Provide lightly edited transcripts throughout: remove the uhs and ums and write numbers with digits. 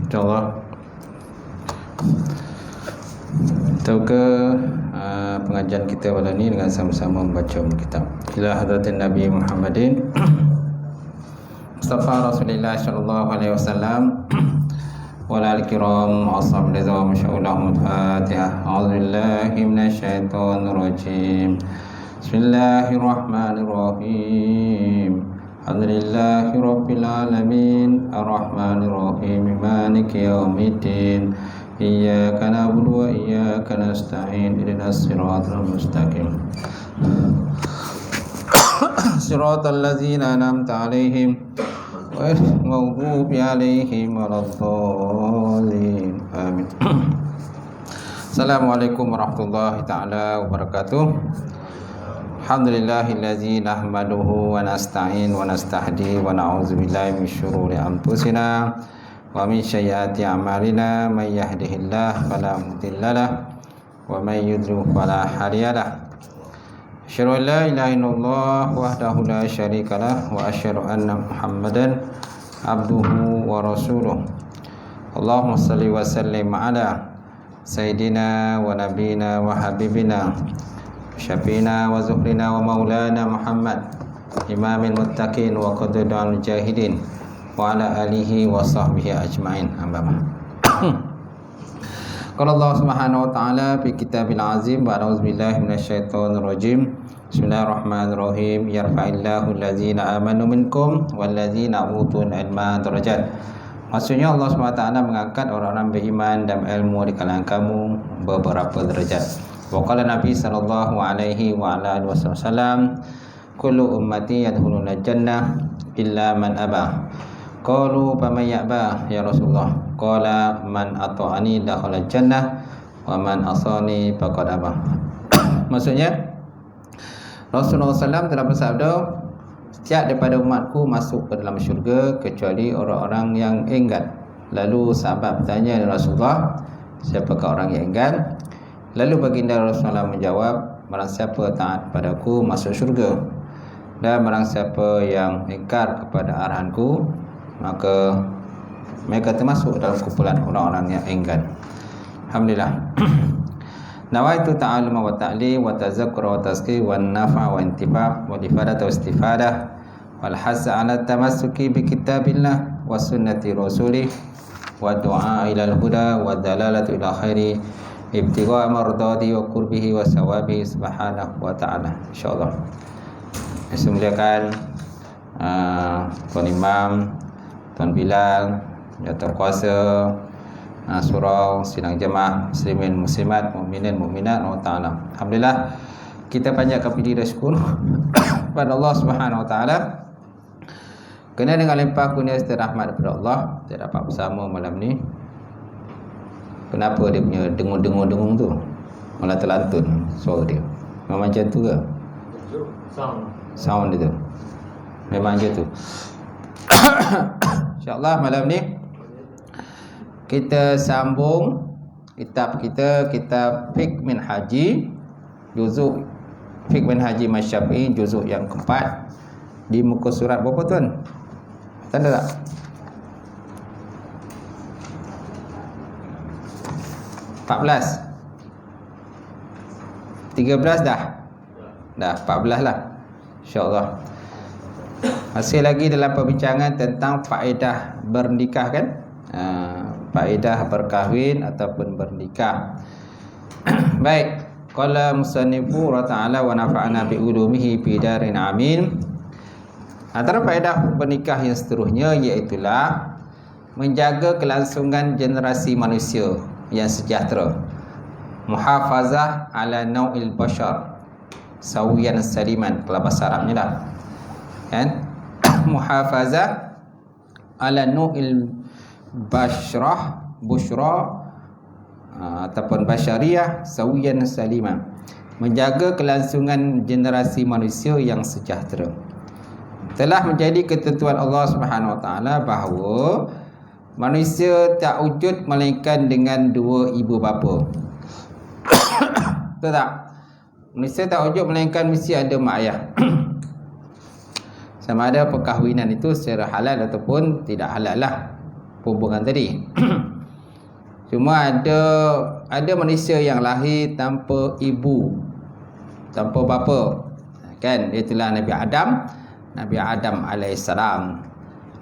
InsyaAllah kita ke pengajian kita pada ini dengan sama-sama membaca kitab ila hadratin Nabi Muhammadin Mustafa Rasulullah sallallahu alaihi wasallam wa ala al-kiram ashabil ridwan masyaallah. Al-Fatihah. A'udzubillahi minasyaitonir rajim. Bismillahirrahmanirrahim. Alhamdulillahi rabbil alamin arrahmanir rahim maliki yaumiddin. Iyyaka na'budu wa iyyaka nasta'in ihdinas siratal mustaqim siratal ladzina an'amta 'alaihim ghairil maghdubi 'alaihim waladdallin. Amin. Assalamualaikum warahmatullahi taala wabarakatuh. Alhamdulillahillazi nahmaduhu wa nasta'in wa nastahdi wa na'udzubillahi min syururi anfusina wa min sayyiati a'malina may yahdihillahu fala mudhillalah wa may yudlil fala hadiyalah. Asyhadu an la ilaha illallah wahdahu la syarikalah wa asyhadu anna Muhammadan abduhu wa rasuluh. Allahumma shalli wa sallim ala sayyidina wa nabiyina wa habibina syafiina wa zuhrina wa maulana Muhammad imamil muttaqin wa qadidul jahidin wa ala alihi wa sahbihi ajma'in. Amma ba'd. Qala Allah Subhanahu wa ta'ala fi kitabil azim wa a'udzu billahi minasyaitonir rajim. Bismillahirrahmanirrahim. Yarfa'illahu allazina amanu minkum wallazina utul ilma darajat. Maksudnya Allah Subhanahu wa ta'ala mengangkat orang-orang beriman dan ilmu di kalangan kamu beberapa derajat. Wa qala Nabi sallallahu alaihi wa ala alihi wasallam, kullu ummati yadkhuluna jannah illa man aba. Qalu faman ya'ba ya Rasulullah? Qala man ata'ani dakhala jannah wa man asani faqad aba. Maksudnya Rasulullah SAW telah bersabda, setiap daripada umatku masuk ke dalam syurga kecuali orang-orang yang enggan. Lalu sahabat bertanya kepada Rasulullah, siapakah orang yang enggan? Lalu baginda Rasulullah menjawab, barang siapa taat padaku masuk syurga, dan barang siapa yang ingkar kepada arahanku maka mereka termasuk dalam kumpulan orang-orang yang enggan. Alhamdulillah. Nawaitu ta'alluma wa ta'lim wa tazakkura wa tazkir wa nafa' wa intifa' wa ifadah wa istifadah wal hasa 'ala tamassuki bi kitabillah wa sunnati rasulih wa du'a ila al-huda wa dalalatu ila khairi ibtigha' mardati wa qurbihi wa sawabihi subhanahu wa ta'ala. Insyaallah. Saya muliakan Tuan Imam, Tuan Bilal, Jatuh Kuasa, surau, sidang jemaah muslimin muslimat, mukminin mukminat wa ta'ala. Alhamdulillah, kita panjatkan puji dan syukur kepada Allah Subhanahu wa taala kerana dengan limpah kurnia serta rahmat daripada Allah kita dapat bersama malam ni. Kenapa dia punya dengung-dengung tu malah terlantun suara dia? Memang macam tu ke? Sound dia tu memang macam tu. InsyaAllah malam ni kita sambung kitab kita, kitab Fiqh min Haji, juzuk Fiqh min Haji Masyafi'i, juzuk yang keempat, di muka surat berapa tuan? Tanda tak? (14) 13 dah? Dah 14 lah, InsyaAllah. Masih lagi dalam perbincangan tentang faedah bernikah kan? Faedah berkahwin ataupun bernikah. Baik, qala musannifu ta'ala wa nafa'ana bi ulumihi fi darin amin. Antara faedah bernikah yang seterusnya iaitulah menjaga kelangsungan generasi manusia yang sejahtera. Muhafazah ala nau'il bashar sawiyan saliman, kalau bahasa Arabnya lah kan? Muhafazah ala nau'il bushra ataupun basyariah sawiyan salima, menjaga kelangsungan generasi manusia yang sejahtera. Telah menjadi ketentuan Allah Subhanahu wa taala bahawa manusia tak wujud melainkan dengan dua ibu bapa. Betul tak? Manusia tak wujud melainkan mesti ada mak ayah. Sama ada perkahwinan itu secara halal ataupun tidak halal lah. hubungan tadi. Cuma ada manusia yang lahir tanpa ibu, tanpa bapa. Kan, itulah Nabi Adam alaihissalam.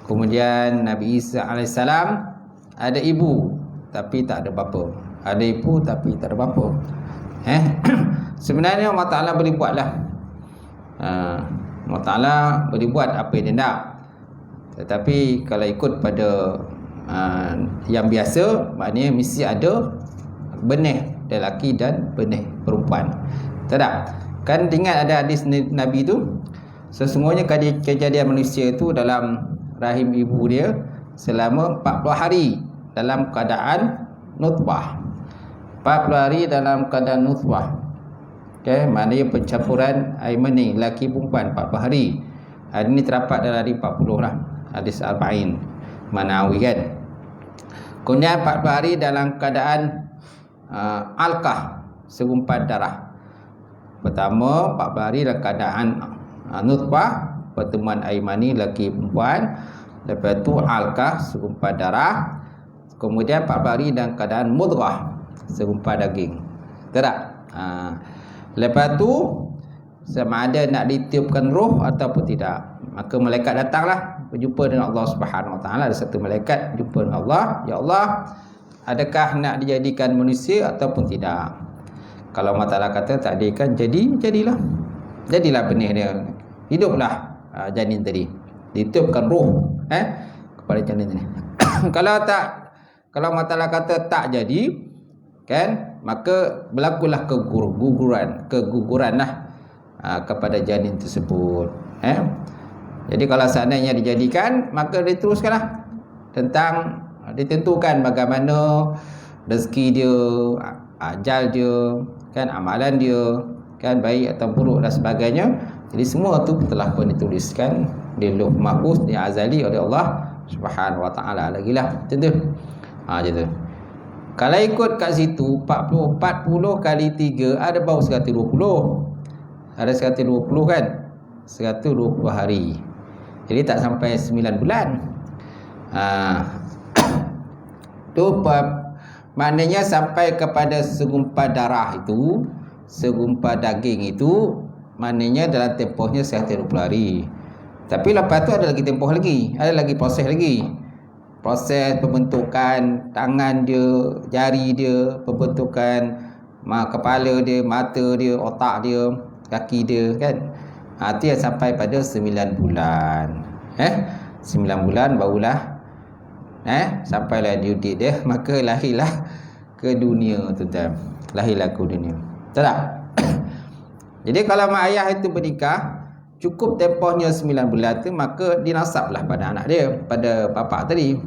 Kemudian Nabi Isa alaihissalam ada ibu tapi tak ada bapa. Ada ibu tapi tak ada bapa. Sebenarnya Allah Ta'ala boleh buatlah. Allah Ta'ala boleh buat apa yang dia nak. Tetapi kalau ikut pada yang biasa, maknanya mesti ada benih lelaki dan benih perempuan. Tak? Kan ingat ada hadis Nabi tu, sesungguhnya kejadian manusia itu dalam rahim ibu dia selama 40 hari dalam keadaan nutfah. 40 hari dalam keadaan nutfah. Okay, maknanya pencampuran air mani lelaki perempuan 40 hari. Hadis ni terdapat dalam hadis 40 lah. Hadis Arba'in Manawi kan. Kemudian 40 hari dalam keadaan alqah, segumpal darah. Pertama 40 hari dalam keadaan nutfah, pertemuan air mani lelaki perempuan. Lepas tu alqah, segumpal darah. Kemudian 40 hari dalam keadaan mudghah, segumpal daging. Tak? Lepas tu sama ada nak ditiupkan roh ataupun tidak, maka malaikat datanglah berjumpa dengan Allah Subhanahu Wa Taala. Ada satu malaikat jumpa dengan Allah, ya Allah, adakah nak dijadikan manusia ataupun tidak? Kalau Allah Taala kata tak jadikan, jadilah benih dia, hiduplah janin tadi, ditiupkan roh kepada janin tadi. Kalau Allah Taala kata tak jadi, kan, maka berlakulah keguguran lah kepada janin tersebut. Jadi kalau seandainya dijadikan, maka diteruskanlah tentang ditentukan bagaimana rezeki dia, ajal dia, kan, amalan dia, kan, baik atau buruk dan sebagainya. Jadi semua tu telah pun dituliskan di Lauh Mahfuz yang azali oleh Allah Subhanahu Wa Taala. Lagilah macam tu. Macam tu. Kalau ikut kat situ 40 kali 3 ada bau 120. Ada 120 kan? 120 hari. Jadi tak sampai 9 bulan. Tu maknanya sampai kepada segumpal darah itu, segumpal daging itu, maknanya dalam tempohnya 120 hari. Tapi lepas tu ada lagi tempoh lagi, ada lagi proses lagi. Proses pembentukan tangan dia, jari dia, pembentukan kepala dia, mata dia, otak dia, kaki dia, kan. Itu yang sampai pada 9 bulan. 9 bulan barulah sampailah due date dia, maka lahirlah ke dunia, tuan-tuan. Lahirlah ke dunia. Tak? Jadi kalau mak ayah itu bernikah, cukup tempohnya 9 bulan tu, maka dinasablah pada anak dia, pada bapa tadi.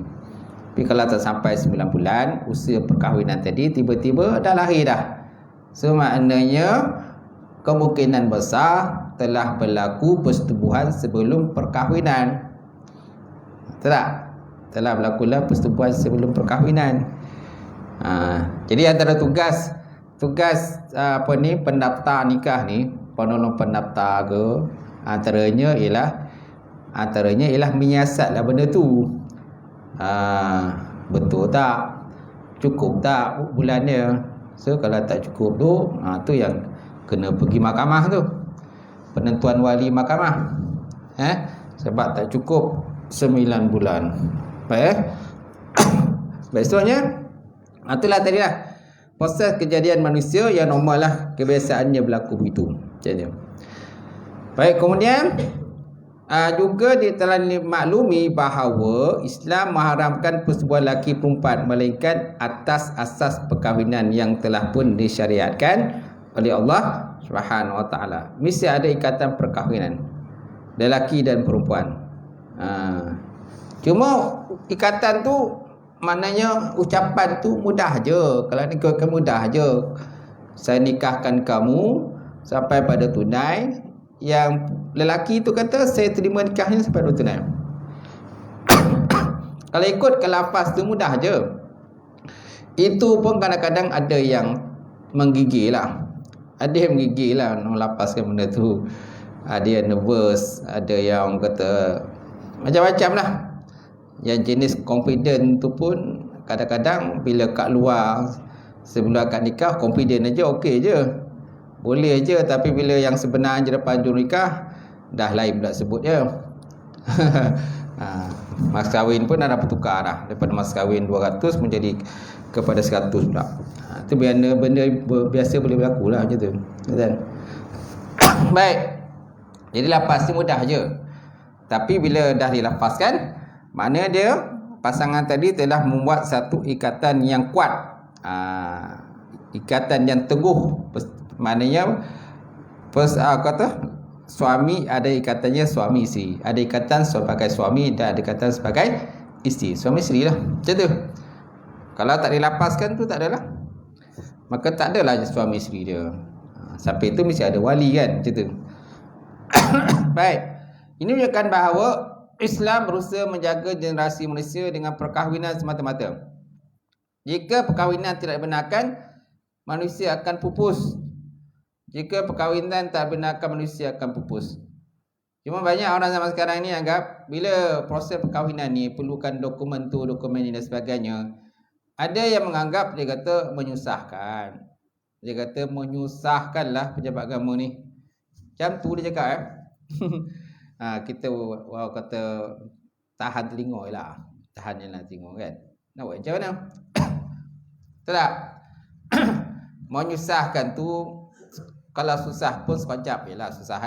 Tapi kalau tak sampai 9 bulan usia perkahwinan tadi, tiba-tiba dah lahir dah. So maknanya kemungkinan besar telah berlaku persetubuhan sebelum perkahwinan. Tak? Telah berlakulah persetubuhan sebelum perkahwinan. Jadi antara tugas pendaftar nikah ni, penolong pendaftar ke, antaranya ialah menyiasatlah benda tu. Betul tak, cukup tak bulannya. So kalau tak cukup tu, tu yang kena pergi mahkamah tu, penentuan wali mahkamah. Sebab tak cukup 9 bulan. Baik. Besoknya itulah tadi lah proses kejadian manusia yang normal lah, kebiasaannya berlaku begitu. Jadi baik, kemudian juga telah dimaklumi bahawa Islam mengharamkan persetubuhan lelaki perempuan melainkan atas asas perkahwinan yang telah pun disyariatkan oleh Allah Subhanahu Wa Taala. Mesti ada ikatan perkahwinan lelaki dan perempuan. Cuma ikatan tu maknanya ucapan tu mudah je. Kalau nikahkan mudah je. Saya nikahkan kamu sampai pada tunai. Yang lelaki tu kata saya terima nikahnya sampai pada tunai. Kalau ikut ke lafaz tu mudah je. Itu pun kadang-kadang ada yang menggigil lah. Ada yang menggigil lah melafazkan benda tu. Ada yang nervous, ada yang kata macam-macam lah. Yang jenis confident tu pun kadang-kadang bila kat luar sebelum akad nikah confident aja okey je. Boleh je, tapi bila yang sebenar je depan hujung nikah dah lain pula sebut je. Mas kahwin pun dah bertukar dah. Daripada mas kahwin 200 menjadi kepada 100 pula. Itu benda biasa boleh berlaku lah macam tu. Betul? Baik. Jadi lapas ni mudah je. Tapi bila dah dilapaskan, makna dia pasangan tadi telah membuat satu ikatan yang kuat. Ikatan yang teguh. Maknanya kata suami ada ikatannya suami isteri. Ada ikatan sebagai suami dan ada ikatan sebagai isteri. Suami isteri lah. Macam tu. Kalau tak dilapaskan tu tak adalah. Maka tak adalah suami isteri dia. Sampai itu mesti ada wali kan. Macam tu. Baik. Ini menunjukkan bahawa Islam berusaha menjaga generasi manusia dengan perkahwinan semata-mata. Jika perkahwinan tidak dibenarkan, manusia akan pupus. Jika perkahwinan tak dibenarkan, manusia akan pupus. Cuma banyak orang zaman sekarang ni anggap bila proses perkahwinan ni perlukan dokumen tu, dokumen ni dan sebagainya. Ada yang menganggap, dia kata menyusahkan. Dia kata menyusahkanlah pejabat agama ni. Macam tu dia cakap kita kata tahan telinga lah. Tahan je lah telinga kan. Nak buat macam mana? Tak? Menyusahkan tu, kalau susah pun sekejap je lah susah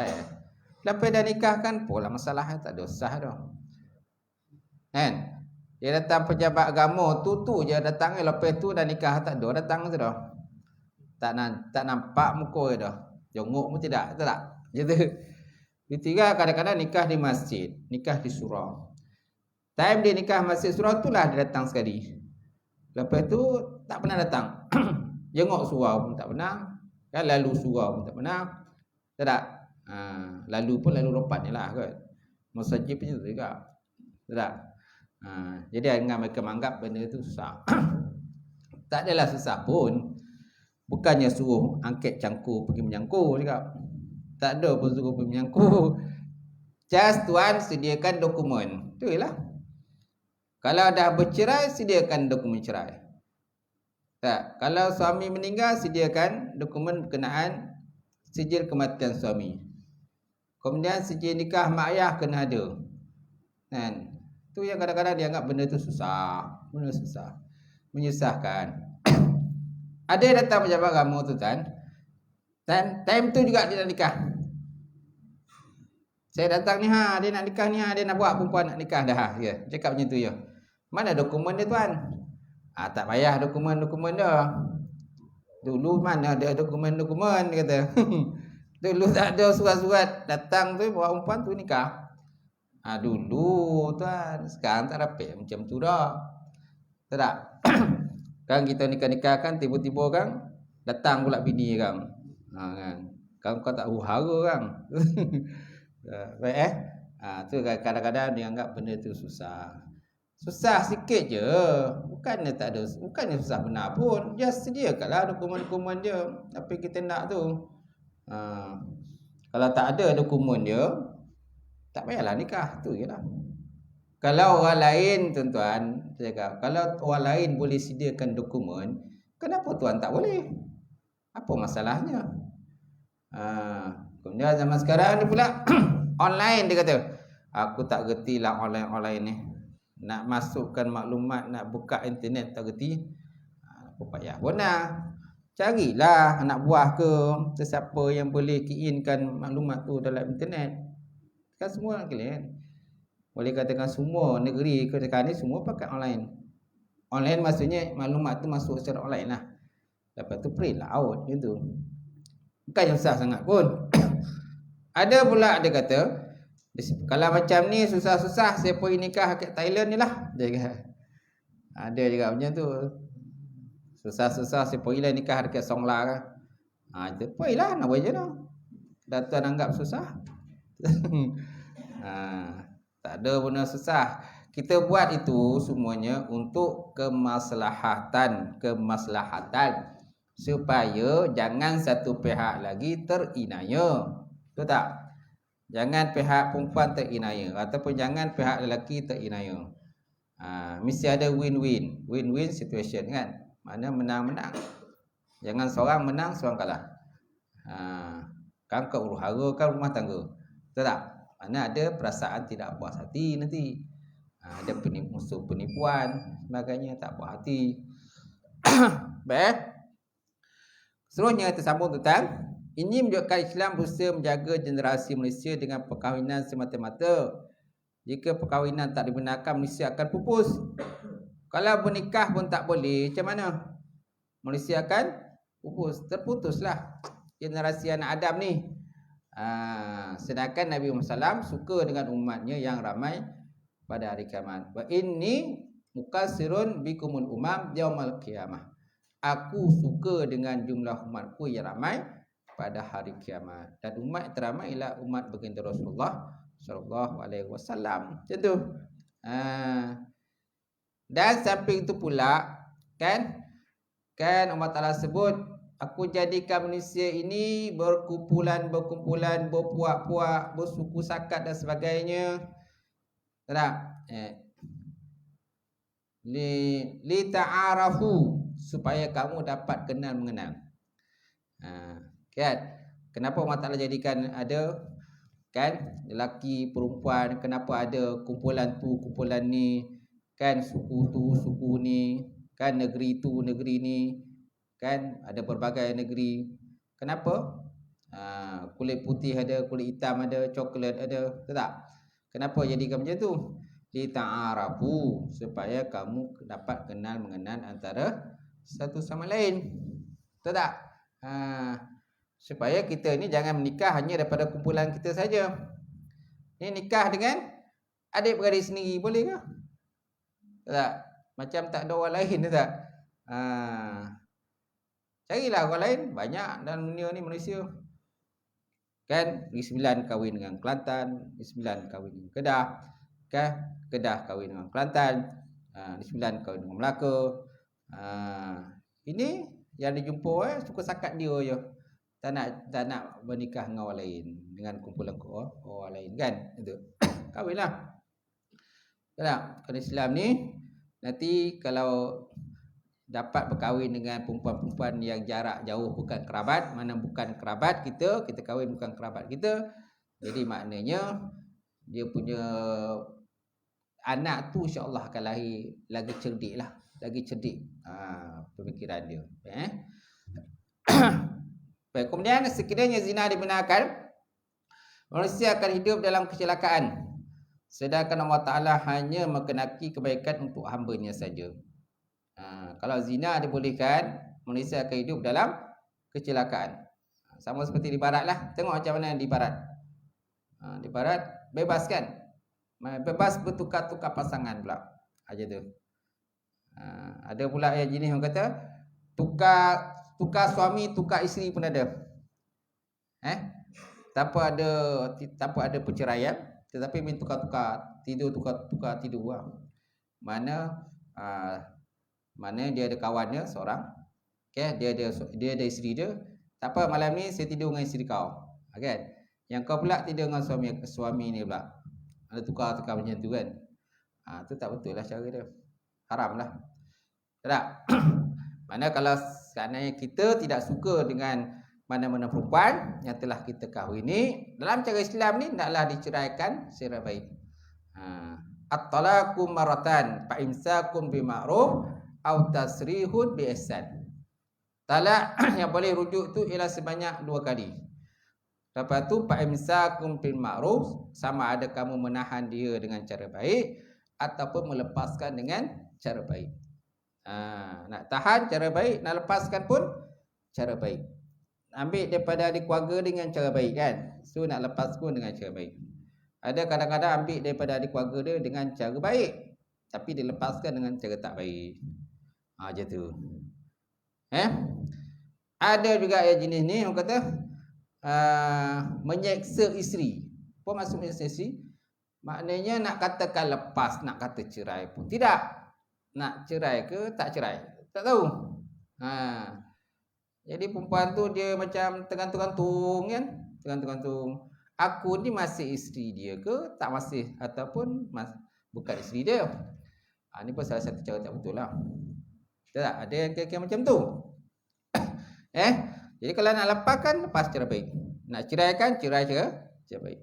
Lepas dah nikah kan pola masalah tak ada susah dah. Kan? Dia datang pejabat agama tu je datang lepas tu dah nikah tak ada datang tu dah. Tak nampak muka dia dah. Jongok pun tidak, betul tak? Gitu. Ketiga, kadang-kadang nikah di masjid, nikah di surau. Time dia nikah masjid surau itulah dia datang sekali. Lepas tu tak pernah datang. Jenguk surau pun tak pernah. Kan lalu surau pun tak pernah. Tak? Lalu pun lalu ropan je lah kot. Masjid pun tu juga. Tak? Jadi dengan mereka menganggap benda itu susah. Tak adalah susah pun. Bukannya suruh angkat cangkul pergi menyangkul juga. Tak ada pun suruh pergi menyangkul. Just tuan sediakan dokumen. Tu je lah. Kalau dah bercerai, sediakan dokumen cerai. Tak. Kalau suami meninggal, sediakan dokumen berkenaan sijil kematian suami. Kemudian sijil nikah mak ayah kena ada. Kan? Tu yang kadang-kadang dianggap benda tu susah. Benda susah. Menyusahkan. Ada yang datang pejabat agama tu kan. Dan time tu juga dia nak nikah. Saya datang ni dia nak nikah ni dia nak buat perempuan nak nikah dah ya. Cakap macam tu ya. Mana dokumen dia tuan? Tak payah dokumen-dokumen dah. Dulu mana ada dokumen-dokumen dia kata. Dulu tak ada surat-surat datang tu bawa perempuan tu nikah. Dulu tuan, sekarang tak dapat macam tu dah. Tak? Kan kita nikah-nikah kan tiba-tiba kan datang pula bini kan. Kan kau tak huru-hara kan. Baik tu kadang-kadang dia anggap benda tu susah. Susah sikit je. Bukannya tak ada, bukannya susah benar pun. Just sediakanlah dokumen-dokumen dia. Apa kita nak tu. Kalau tak ada dokumen dia, tak payahlah nikah. Tu je lah. Kalau orang lain tuan-tuan, saya cakap, kalau orang lain boleh sediakan dokumen, kenapa tuan tak boleh? Apa masalahnya? Kemudian zaman sekarang ni pula online dia kata. Aku tak gerti lah online ni. Nak masukkan maklumat, nak buka internet tak gerti. Apa payah benar. Carilah anak buah ke sesiapa yang boleh key-inkan maklumat tu dalam internet. Kan semua kalian. Boleh katakan semua negeri sekarang ni semua pakai online. Online maksudnya maklumat tu masuk secara online lah. Lepas tu print lah out gitu. Bukan susah sangat pun. Ada pula dia kata, kalau macam ni susah-susah saya pergi nikah kat Thailand ni lah. Dia kata. Ada juga macam tu. Susah-susah saya pergilah nikah dekat Songla kan. Itu pergilah nak buat je dah. Dah tuan anggap susah. Tak ada benda susah. Kita buat itu semuanya untuk kemaslahatan. Supaya jangan satu pihak lagi terinaya. Betul tak? Jangan pihak perempuan terinaya. Ataupun jangan pihak lelaki terinaya. Mesti ada win-win situation kan. Mana menang-menang. Jangan seorang menang, seorang kalah. Kan kau huru-hara, kan rumah tangga. Betul tak? Mana ada perasaan tidak puas hati nanti. Ada musuh penipuan, sebagainya, tak puas hati. Baik. Seterusnya tersambung tentang ini menunjukkan Islam berusaha menjaga generasi Malaysia dengan perkahwinan semata-mata. Jika perkahwinan tak dibenarkan, Malaysia akan pupus. Kalau bernikah pun tak boleh, macam mana? Malaysia akan pupus. Terputuslah generasi anak Adam ni. Sedangkan Nabi Muhammad SAW suka dengan umatnya yang ramai pada hari kiamat. Wa inni mukassirun bikumul umam yaumal qiyamah. Aku suka dengan jumlah umatku yang ramai pada hari kiamat. Dan umat teramai ialah umat baginda Rasulullah sallallahu alaihi wasallam. Macam tu. Dan samping itu pula kan Allah Taala sebut, aku jadikan manusia ini berkumpulan, berpuak-puak, bersuku sakat dan sebagainya. Tak? Li ta'arafu, supaya kamu dapat kenal mengenal. Kan? Kenapa Allah Taala jadikan ada kan lelaki perempuan, kenapa ada kumpulan tu, kumpulan ni, kan suku tu, suku ni, kan negeri tu, negeri ni, kan ada berbagai negeri. Kenapa? Kulit putih ada, kulit hitam ada, coklat ada, betul tak? Kenapa jadikan macam tu? Li ta'arafu, supaya kamu dapat kenal mengenal antara satu sama lain. Betul tak? Supaya kita ni jangan menikah hanya daripada kumpulan kita saja. Ni nikah dengan adik-beradik sendiri boleh ke? Betul tak? Macam tak ada orang lain, betul tak? Carilah orang lain, banyak dalam dunia ni Malaysia. Kan, Negeri Sembilan kahwin dengan Kelantan, Negeri Sembilan kahwin dengan Kedah, kan? Kedah kahwin dengan Kelantan, Negeri Sembilan kahwin dengan Melaka. Ini yang dijumpa suka sakat dia je. Tak nak bernikah dengan orang lain, dengan kumpulan orang lain kan. Itu. Kahwinlah. Tak? Kalau Islam ni nanti kalau dapat berkahwin dengan perempuan-perempuan yang jarak jauh, bukan kerabat, mana bukan kerabat kita kahwin bukan kerabat kita. Jadi maknanya dia punya anak tu insya-Allah akan lahir lagi cerdik lah, lagi cerdik pemikiran dia. Baik, kemudian sekiranya zina dibenarkan, manusia akan hidup dalam kecelakaan, sedangkan Allah Ta'ala hanya mengenaki kebaikan untuk hamba-Nya saja. Kalau zina dibolehkan, manusia akan hidup dalam kecelakaan. Sama seperti di barat lah. Tengok macam mana di barat. Di barat bebas kan? Bebas bertukar-tukar pasangan pula. Aja tu. Ada pula yang jenis orang kata tukar suami, tukar isteri pun ada. Tanpa ada perceraian, tetapi main tukar-tukar tidur, tukar-tukar tidur lah. Mana dia ada kawannya seorang, okay? Dia ada isteri dia. Tak apa, malam ni saya tidur dengan isteri kau, kan? Yang kau pula tidur dengan suami ni pula. Ada tukar-tukar macam tu kan. Tu tak betul lah cara dia. Haram lah. Tak? Mana kalau seandainya kita tidak suka dengan mana-mana perempuan yang telah kita kahwin ni, dalam cara Islam ni naklah diceraikan secara baik. At-talaqu maratan fa imsakun bima'ruf au tasrihun bi ihsan. Talak yang boleh rujuk tu ialah sebanyak 2 kali. Lepas tu fa imsakun bil ma'ruf, sama ada kamu menahan dia dengan cara baik ataupun melepaskan dengan cara baik. Nak tahan cara baik, nak lepaskan pun cara baik. Ambil daripada ahli keluarga dengan cara baik kan. So nak lepas pun dengan cara baik. Ada kadang-kadang ambil daripada ahli keluarga dia dengan cara baik, tapi dilepaskan dengan cara tak baik. Macam tu. Ada juga yang jenis ni orang kata menyeksa isteri. Apa maksud menyeksa isteri? Maknanya nak katakan lepas, nak kata cerai pun tidak. Nak cerai ke tak cerai, tak tahu. Jadi perempuan tu dia macam tergantung-gantung kan. Tergantung-gantung. Aku ni masih isteri dia ke tak masih, ataupun bukan isteri dia. Ini pun salah satu cara tak betul lah. Betul tak? Ada yang kira-kira macam tu. Jadi kalau nak lepaskan, lepas cara baik. Nak ceraikan, cerai cara baik.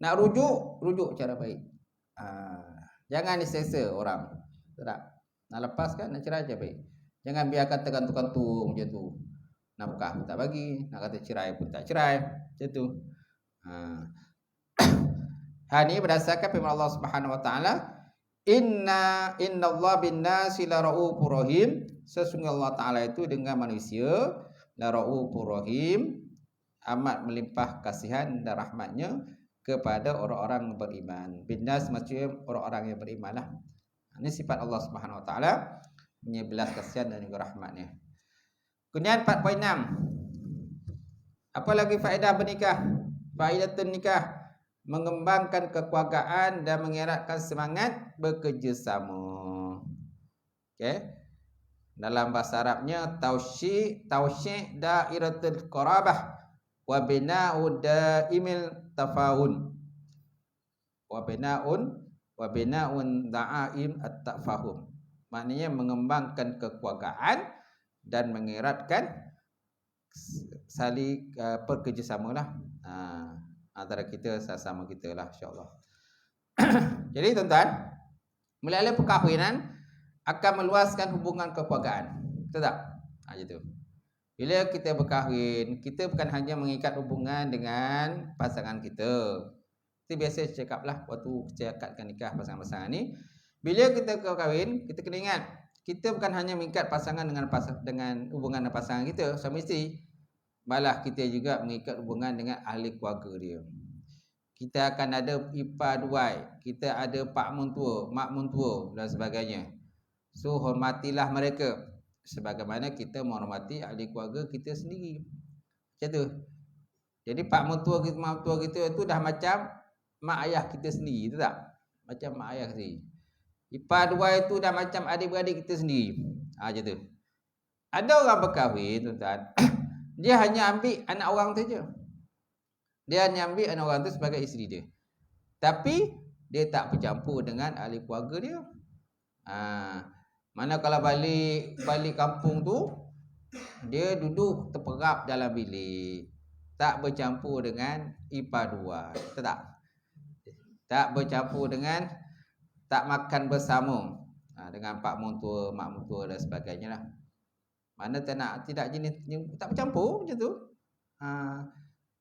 Nak rujuk cara baik. Jangan diseksa orang. Betul tak? Nak lepaskan, nak cerai cara baik. Jangan biarkan tergantung-gantung macam tu. Nafkah pun tak bagi, nak kata cerai pun tak cerai. Macam tu. Ini berdasarkan firman Allah Subhanahu Wa Taala, Inna Allah bin nasi la raufur rahim. Sesungguhnya Allah Taala itu dengan manusia la raufur rahim, amat melimpah kasihan dan rahmatnya kepada orang-orang beriman. Bin nas maksudnya orang-orang yang beriman lah. Ini sifat Allah Subhanahu Wa Taala, punya belas kasihan dan juga rahmatnya. Kemudian 4.6. Apa lagi faedah bernikah? Faedatun nikah, mengembangkan kekeluargaan dan mengeratkan semangat bekerjasama. Okey. Dalam bahasa Arabnya tawsyi' dairatul qarabah wa bina'u daimil tafahun. Wa bina'un da'aim at-tafahum. Maknanya mengembangkan kekeluargaan dan mengeratkan saling perkerjasama lah. Antara kita sama kita lah, insyaAllah. Jadi tuan-tuan, melalui perkahwinan akan meluaskan hubungan kekeluargaan. Betul tak? Macam tu. Bila kita berkahwin, kita bukan hanya mengikat hubungan dengan pasangan kita. Itu biasa saya cakap lah waktu saya akadkan nikah pasangan-pasangan ni. Bila kita berkahwin, kita kena ingat, kita bukan hanya mengikat pasangan dengan hubungan dengan pasangan kita, suami isteri. Malah kita juga mengikat hubungan dengan ahli keluarga dia. Kita akan ada ipar duai, kita ada pak mentua, mak mentua dan sebagainya. So hormatilah mereka sebagaimana kita menghormati ahli keluarga kita sendiri. Macam tu. Jadi pak mentua kita, mak mentua kita tu dah macam mak ayah kita sendiri, betul tak? Macam mak ayah sendiri. Ipar duai tu dah macam adik-beradik kita sendiri. Macam tu. Ada orang berkahwin, tuan-tuan. Dia hanya ambil anak orang saja. Dia hanya ambil anak orang tu sebagai isteri dia. Tapi dia tak bercampur dengan ahli keluarga dia. Mana kalau balik kampung tu, dia duduk terperap dalam bilik, tak bercampur dengan ipar dua. Betul tak? Tak bercampur dengan, tak makan bersama dengan pak mentua, mak mentua dan sebagainya lah. Mana tidak jenis tak bercampur macam tu.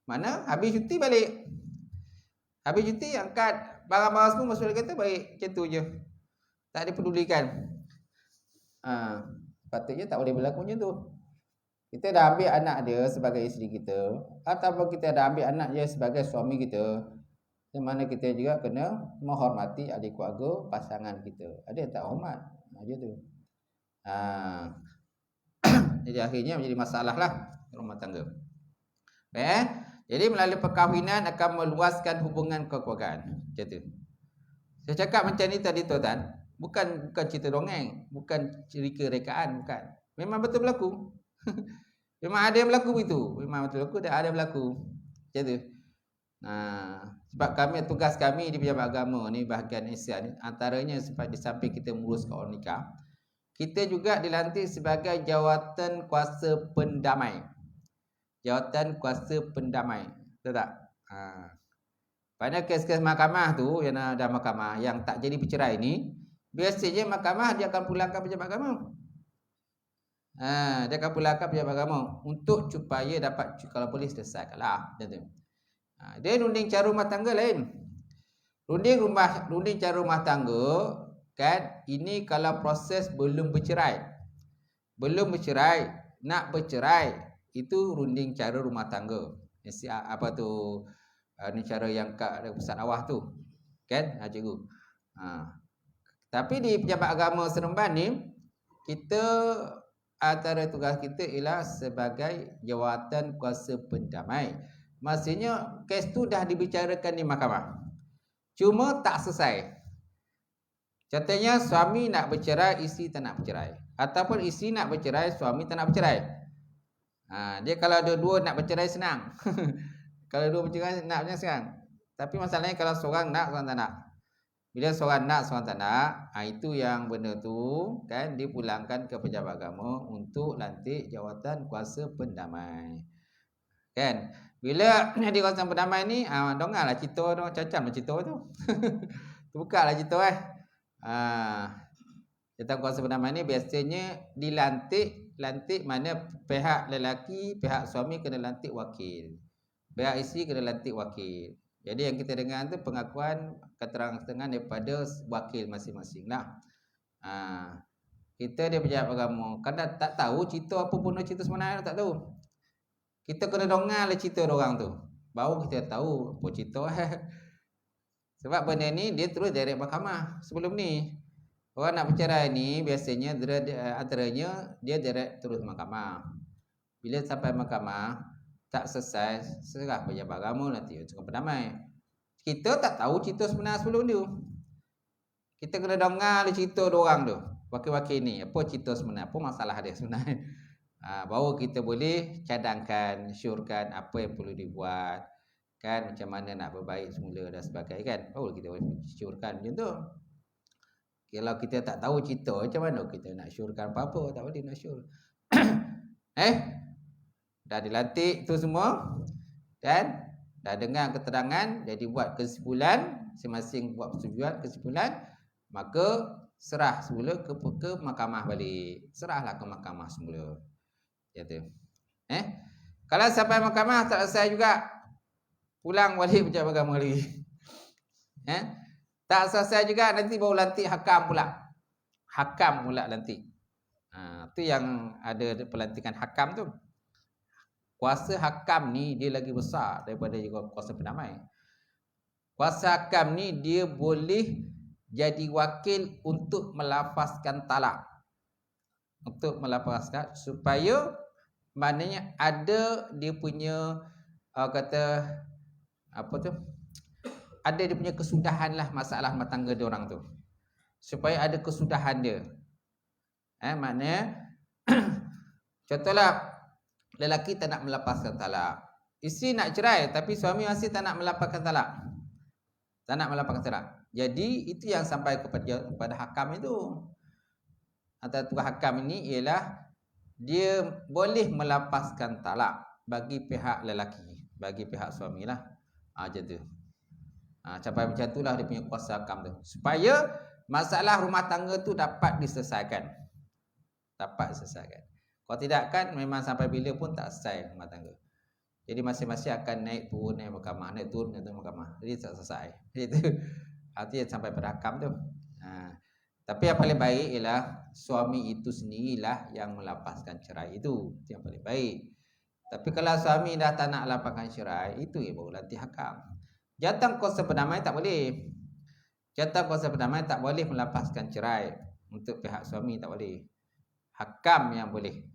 Mana habis cuti balik. Habis cuti angkat barang-barang semua masuk dalam kereta balik. Macam tu je. Tak dipedulikan. Patutnya tak boleh berlaku macam tu. Kita dah ambil anak dia sebagai isteri kita, ataupun kita dah ambil anak dia sebagai suami kita, di mana kita juga kena menghormati ahli keluarga pasangan kita. Ada yang tak hormat. Macam tu. Jadi akhirnya menjadi masalah lah rumah tangga. Jadi melalui perkahwinan akan meluaskan hubungan kekeluargaan. Macam tu. Saya cakap macam ni tadi tuan-tuan, bukan cerita dongeng, bukan cerita rekaan, bukan. Memang betul berlaku. Memang ada yang berlaku begitu. Memang betul berlaku dan ada yang berlaku. Macam tu. Sebab tugas kami di Pejabat Agama ni, bahagian Ihsan ni, antaranya sebab di samping kita menguruskan orang nikah, kita juga dilantik sebagai jawatan kuasa pendamai. Jawatan kuasa pendamai. Betul tak? Pada kes-kes mahkamah tu, yang ada mahkamah yang tak jadi bercerai ni, biasanya mahkamah dia akan pulangkan pejabat agama. Dia akan pulangkan pejabat agama untuk supaya dapat, kalau boleh selesaikanlah. Macam tu. Dia runding cara rumah tangga lain. Runding cara rumah tangga kan, ini kalau proses belum bercerai. Belum bercerai, nak bercerai, itu runding cara rumah tangga. Apa tu? Ni cara yang kat pusat awah tu. Kan? Cikgu. Tapi di Pejabat Agama Seremban ni, kita antara tugas kita ialah sebagai jawatan kuasa pendamai. Maksudnya kes tu dah dibicarakan di mahkamah. Cuma tak selesai. Contohnya suami nak bercerai, isteri tak nak bercerai. Ataupun isteri nak bercerai, suami tak nak bercerai. Dia kalau dua-dua nak bercerai senang. Kalau dua bercerai nak senang. Tapi masalahnya kalau seorang nak, seorang tak nak. Bila seorang nak, seorang tak nak, itu yang benda tu kan dipulangkan ke pejabat agama untuk lantik jawatan kuasa pendamai. Kan? Bila di kawasan pendamai ni, dongarlah cerita tu, macam-macam cerita tu. Bukalah cerita jawatan kuasa pendamai ni biasanya lantik mana pihak lelaki, pihak suami kena lantik wakil. Pihak isteri kena lantik wakil. Jadi yang kita dengar tu pengakuan keterangan daripada wakil masing-masing lah. Kita dia pejabat agama, kadang tak tahu cerita apa pun cerita sebenarnya, tak tahu. Kita kena dengar lah cerita orang tu, baru kita tahu apa cerita. Sebab benda ni dia terus direct mahkamah. Sebelum ni orang nak bercerai ni biasanya antaranya dia direct terus mahkamah. Bila sampai mahkamah tak selesai, serah pejabat agama nanti untuk pendamai. Kita tak tahu cerita sebenar sebelum tu. Kita kena dengar cerita orang tu, wakil-wakil ni, apa cerita sebenar, apa masalah dia sebenarnya. Baru kita boleh cadangkan, syorkan apa yang perlu dibuat, kan, macam mana nak berbaik semula dan sebagainya, kan. Baru kita boleh syorkan macam tu. Kalau kita tak tahu cerita, macam mana kita nak syorkan apa-apa, tak boleh nak syor. Dah dilantik tu semua dan dah dengar keterangan, jadi buat kesimpulan, masing-masing buat persetujuan kesimpulan, maka serah semula ke mahkamah balik. Serahlah ke mahkamah semula. Ya tu. Kalau sampai mahkamah tak selesai juga, pulang balik pejabat agama lagi. Tak selesai juga, nanti baru lantik hakam pula. Hakam pula lantik. Tu yang ada pelantikan hakam tu. Kuasa hakam ni dia lagi besar daripada juga kuasa pendamai. Kuasa hakam ni dia boleh jadi wakil untuk melafazkan talak. Untuk melafazkan supaya maknanya ada dia punya ada dia punya kesudahan lah masalah rumah tangga dia orang tu. Supaya ada kesudahan dia. Maknanya contohlah lelaki tak nak melapaskan talak. Isteri nak cerai tapi suami masih tak nak melapaskan talak. Tak nak melapaskan talak. Jadi itu yang sampai kepada hakam itu. Antara tugas hakam ini ialah dia boleh melapaskan talak bagi pihak lelaki, bagi pihak suami lah. Macam tu. Sampai macam itulah dia punya kuasa hakam tu. Supaya masalah rumah tangga tu dapat diselesaikan. Dapat diselesaikan. Kalau tidak kan memang sampai bila pun tak selesai rumah tangga. Jadi masing-masing akan naik turun naik mahkamah, naik turun naik mahkamah. Jadi tak selesai. Itu artinya sampai pada hakam tu. Tapi yang paling baik ialah suami itu sendirilah yang melapaskan cerai itu. Itu yang paling baik. Tapi kalau suami dah tak nak lapaskan cerai, itu ya baru latih hakam. Jawatan kuasa pendamai tak boleh. Jawatan kuasa pendamai tak boleh melapaskan cerai. Untuk pihak suami tak boleh. Hakam yang boleh.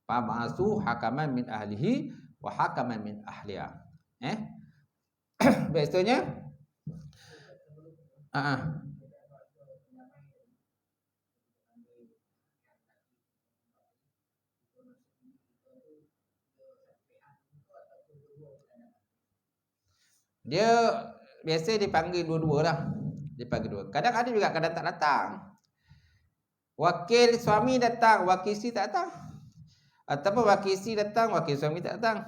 Fab'asu hakaman min ahlihi wa hakaman min ahliha. Biasanya dia biasa dipanggil dua-dua lah. Dipanggil dua. Kadang ada juga kadang tak datang. Wakil suami datang, wakil isteri tak datang. Ataupun wakil isteri datang, wakil suami tak datang.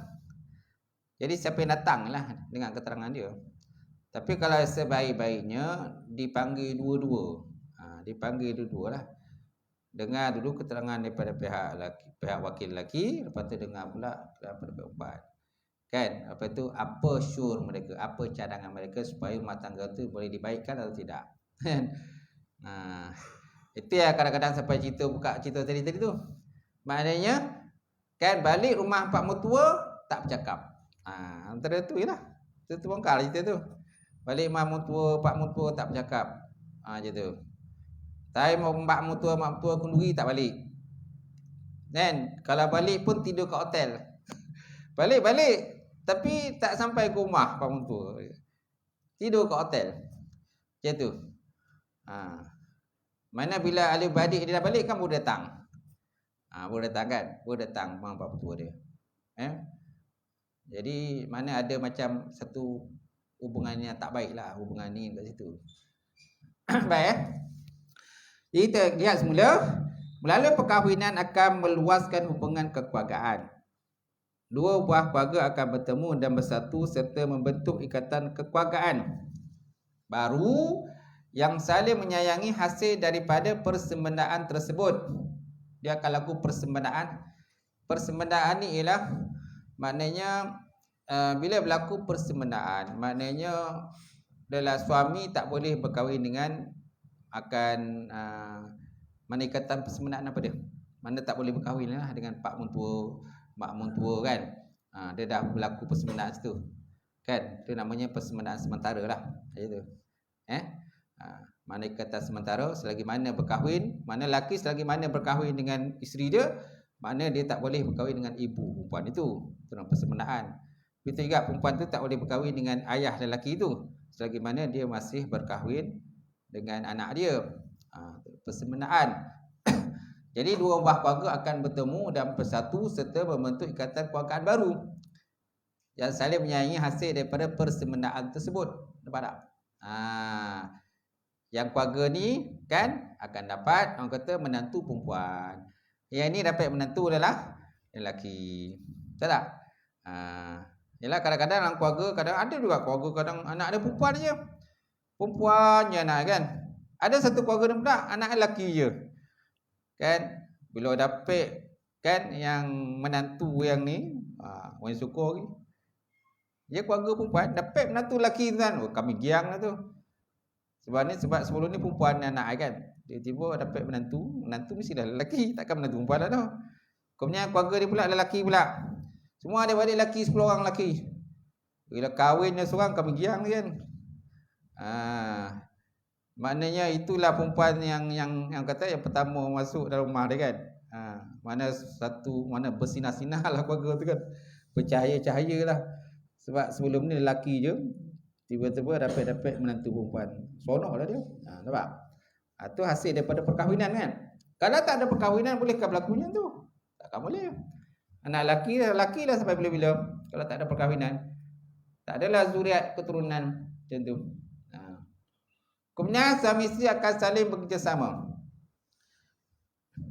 Jadi siapa yang datang lah dengan keterangan dia. Tapi kalau sebaik-baiknya dipanggil dua-dua. Dipanggil dua-dua lah. Dengar dulu keterangan daripada pihak wakil lelaki, lepas tu dengar pula daripada pihak perempuan. Kan? Lepas tu apa syur mereka, apa cadangan mereka supaya rumah tangga tu boleh dibaikkan atau tidak. Itu ya kadang-kadang sampai buka cerita tadi tu. Maknanya kan balik rumah pak mertua tak bercakap. Antara tu jelah. Itu bongkar cerita tu. Balik rumah mertua, pak mertua tak bercakap. Macam tu. Tapi pak mertua kenduri tak balik. Dan kalau balik pun tidur kat hotel. Balik tapi tak sampai ke rumah pak mertua. Tidur kat hotel. Macam tu. Mana bila ahli beradik dia dah balik kan baru datang. Baru datang kan? Baru datang mak bapak tua dia. Jadi mana ada macam satu hubungan yang tak baik lah, hubungan ni kat situ. Baik. Jadi kita lihat semula. Melalui perkahwinan akan meluaskan hubungan kekeluargaan. Dua buah keluarga akan bertemu dan bersatu serta membentuk ikatan kekeluargaan baru yang saling menyayangi hasil daripada persembendaan tersebut. Dia akan laku persembendaan. Persembendaan ni ialah maknanya bila berlaku persembendaan, maknanya adalah suami tak boleh berkahwin dengan akan mana ikatan persembendaan apa dia? Mana tak boleh berkahwin lah dengan pak mentua, mak mentua kan. Dia dah berlaku persembendaan situ. Kan? Itu namanya persembendaan sementara lah. Itu. Mana ikatan sementara selagi mana berkahwin, mana lelaki selagi mana berkahwin dengan isteri dia, mana dia tak boleh berkahwin dengan ibu perempuan itu. Itu namanya persembendaan. Begitu juga perempuan tu tak boleh berkahwin dengan ayah lelaki itu selagi mana dia masih berkahwin dengan anak dia. Persembendaan. Jadi dua buah keluarga akan bertemu dan bersatu serta membentuk ikatan keluargaan baru yang saling menyayangi hasil daripada persembendaan tersebut. Nampak tak? Yang keluarga ni kan akan dapat orang kata menantu perempuan. Yang ni dapat menantu adalah lelaki. Betul tak? Yalah kadang-kadang dalam keluarga kadang ada juga keluarga kadang anak dia perempuan je. Perempuannya anak kan. Ada satu keluarga ni pula anak lelaki je. Kan? Bila dapat kan yang menantu yang ni, orang syukur lagi. Dia keluarga perempuan dapat menantu lelaki tu kan. Kami giang lah tu. Sebab sebelum ni perempuan anak kan. Tiba-tiba dapat menantu mestilah lelaki, takkan menantu perempuan lah tu. Kemudian keluarga dia pula lelaki pula. Semua ada adik lelaki 10 orang lelaki. Bila kahwinnya seorang kami giang kan. Maknanya itulah perempuan yang kata yang pertama masuk dalam rumah dia kan. Mana bersinar-sinar lah keluarga tu kan. Bercahaya-cahaya lah. Sebab sebelum ni lelaki je, tiba-tiba dapat menantu perempuan. Seronok lah dia. Nampak? Itu hasil daripada perkahwinan kan. Kalau tak ada perkahwinan bolehkah berlakunya tu? Takkan boleh. Anak lelaki lah sampai bila-bila. Kalau tak ada perkahwinan, tak adalah zuriat keturunan macam tu. Kemudian suami isteri akan saling bekerjasama.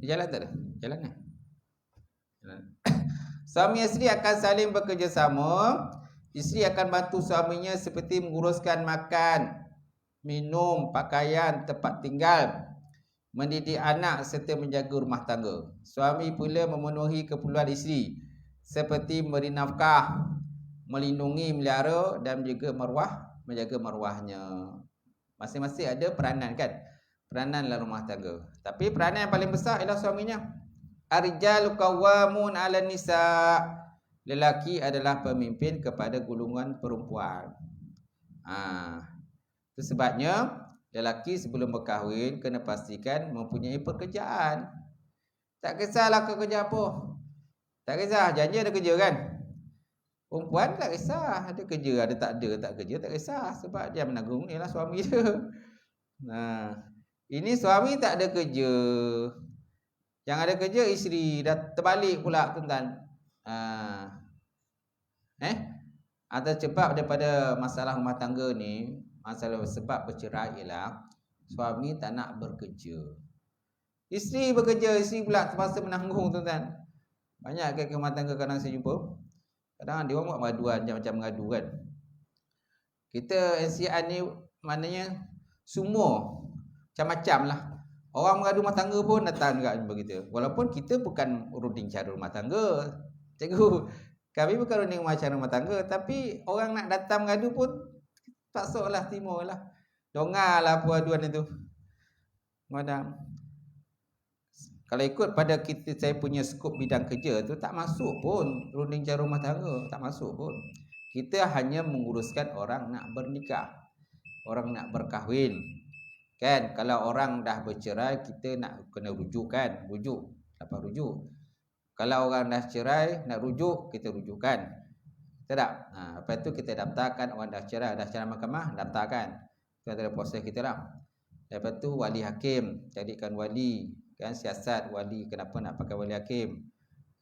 Jalan tak ada? Jalan kan? Jalan. Suami isteri akan saling bekerjasama. Isteri akan bantu suaminya seperti menguruskan makan, minum, pakaian, tempat tinggal, mendidik anak serta menjaga rumah tangga. Suami pula memenuhi keperluan isteri seperti memberi nafkah, melindungi, melihara dan menjaga maruahnya. Masing-masing ada peranan kan? Peranan dalam rumah tangga. Tapi peranan yang paling besar ialah suaminya. Ar-rijalu qawwamun 'alan nisa'. Lelaki adalah pemimpin kepada golongan perempuan. Itu sebabnya lelaki sebelum berkahwin kena pastikan mempunyai pekerjaan. Tak kisahlah kerja apa. Tak kisah, janji ada kerja kan? Perempuan tak kisah, ada kerja, ada tak kerja tak kisah sebab dia menanggung ni lah suami dia. Ini suami tak ada kerja. Yang ada kerja isteri, dah terbalik pula tuan-tuan. Atau sebab daripada masalah rumah tangga ni, masalah sebab bercerai ialah suami tak nak bekerja. Isteri bekerja, isteri pula terpaksa menanggung tuan-tuan. Banyak ke rumah tangga kadang saya jumpa. Kadang dia orang buat pengaduan macam mengadu kan. Kita NCR ni maknanya semua macam-macam lah. Orang mengadu rumah tangga pun datang juga begitu. Walaupun kita bukan runding cara rumah tangga. Cikgu, kami bukan runding cara rumah tangga. Tapi orang nak datang mengadu pun tak sok-lah timur lah. Dengar lah pengaduan itu. Madam. Kalau ikut pada saya punya skop bidang kerja tu tak masuk pun runding cara rumah tangga, tak masuk pun. Kita hanya menguruskan orang nak bernikah, orang nak berkahwin. Kan kalau orang dah bercerai kita nak kena rujuk kan, dapat rujuk. Kalau orang dah cerai nak rujuk kita rujukkan. Betul tak? Lepas tu kita daftarkan orang dah cerai mahkamah, daftarkan. Itu adalah proses kita lah. Lepas tu wali hakim, carikan wali. Kan siasat wali kenapa nak pakai wali hakim.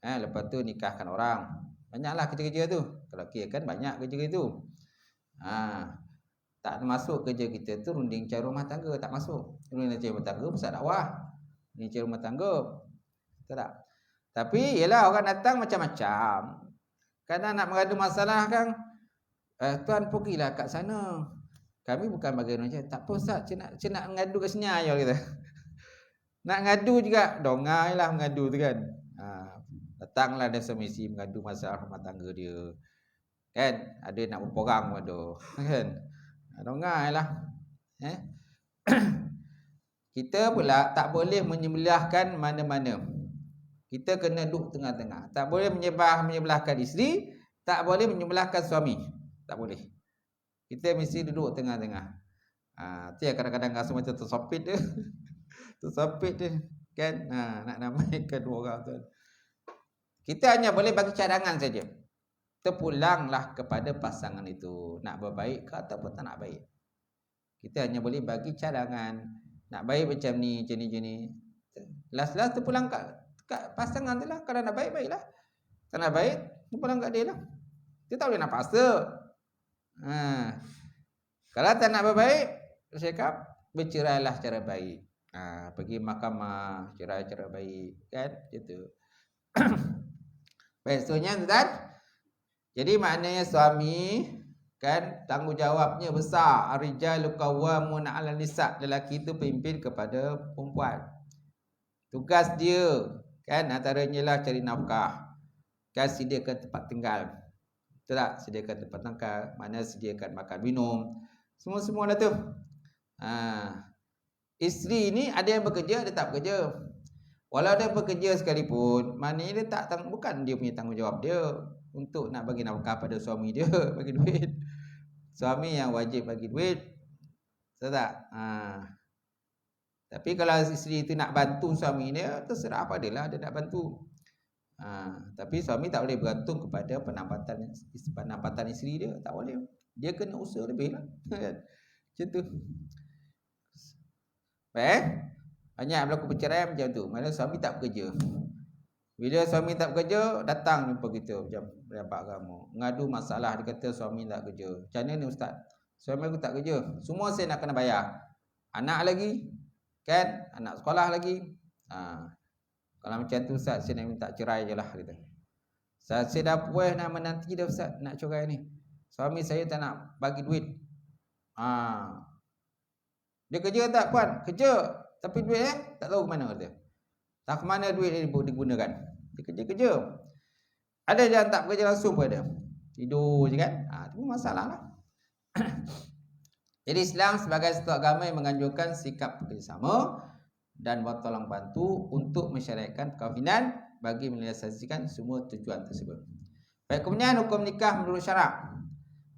Lepas tu nikahkan orang. Banyaklah kerja-kerja tu. Kalau kira kan banyak kerja-kerja tu. Tak termasuk kerja kita tu runding cara rumah tangga, tak masuk. Runding cara rumah tangga pusat dakwah. Runding cara rumah tangga. Betul tak? Tapi ialah orang datang macam-macam. Kadang nak mengadu masalah kan, tuan pergilah kat sana. Kami bukan bagian macam, tak apa Ustaz, saya nak mengadu kat sini aja kita. Nak ngadu juga, dongai lah mengadu tu kan. Datanglah dia semisi mengadu masalah rumah tangga dia. Kan? Ada nak berperang pun ada. Kan? Dongai lah. Kita pula tak boleh menyebelahkan mana-mana. Kita kena duduk tengah-tengah. Tak boleh menyebelahkan isteri, tak boleh menyebelahkan suami. Tak boleh. Kita mesti duduk tengah-tengah. Tu yang kadang-kadang rasa macam tersopit dia. Tersopit dia. Kan? Nak namaikan dua orang tu. Kita hanya boleh bagi cadangan saja. Terpulanglah kepada pasangan itu. Nak berbaik ke ataupun tak nak baik. Kita hanya boleh bagi cadangan. Nak baik macam ni, macam ni. Last-last terpulang kat pasangan tu lah. Kalau nak baik, baiklah. Kalau nak baik, terpulang kat dia lah. Kita tak boleh nak paksa. Kalau tak nak berbaik, saya cakap, bercerailah secara baik. Pergi mahkamah, cerai cara baik. Kan? Gitu. Baik, seterusnya tuan. Jadi maknanya suami kan tanggungjawabnya besar. Ar-rijalu qawwamuna 'alan nisa'. Lelaki itu pemimpin kepada perempuan. Tugas dia kan antaranya lah cari nafkah. Kan sediakan tempat tinggal. Betul tak? Sediakan tempat tinggal, mana sediakan makan minum. Semua-semua dah tu. Isteri ni ada yang bekerja, ada tak bekerja. Walau dia bekerja sekalipun, maknanya dia bukan dia punya tanggungjawab dia untuk nak bagi nafkah pada suami dia, bagi duit. Suami yang wajib bagi duit. Betul tak? Tapi kalau isteri itu nak bantu suami dia, terserah apa dia lah, dia nak bantu. Tapi suami tak boleh bergantung kepada pendapatan isteri dia, tak boleh. Dia kena usaha lebih lah. Macam tu. Banyak berlaku perceraian macam tu. Mana suami tak bekerja. Bila suami tak bekerja, datang jumpa kita macam rapat agama. Ngadu masalah, dia kata suami tak kerja. Macam mana ni Ustaz? Suami aku tak kerja. Semua saya nak kena bayar. Anak lagi, kan? Anak sekolah lagi. Kalau macam tu Ustaz, saya nak minta cerai je lah. Kata. Saya dah puas nak menanti dah Ustaz, nak cerai ni. Suami saya tak nak bagi duit. Dia kerja tak puan? Kerja. Tapi duit tak tahu ke mana kata. Tak ke mana duit dia digunakan. Dia kerja-kerja. Ada yang tak bekerja langsung pun ada. Tidur je kan. Itu masalah lah. Jadi Islam sebagai satu agama yang menganjurkan sikap bekerjasama dan bertolong bantu untuk mensyariatkan perkahwinan bagi merealisasikan semua tujuan tersebut. Baik, kemudian hukum nikah menurut syarak.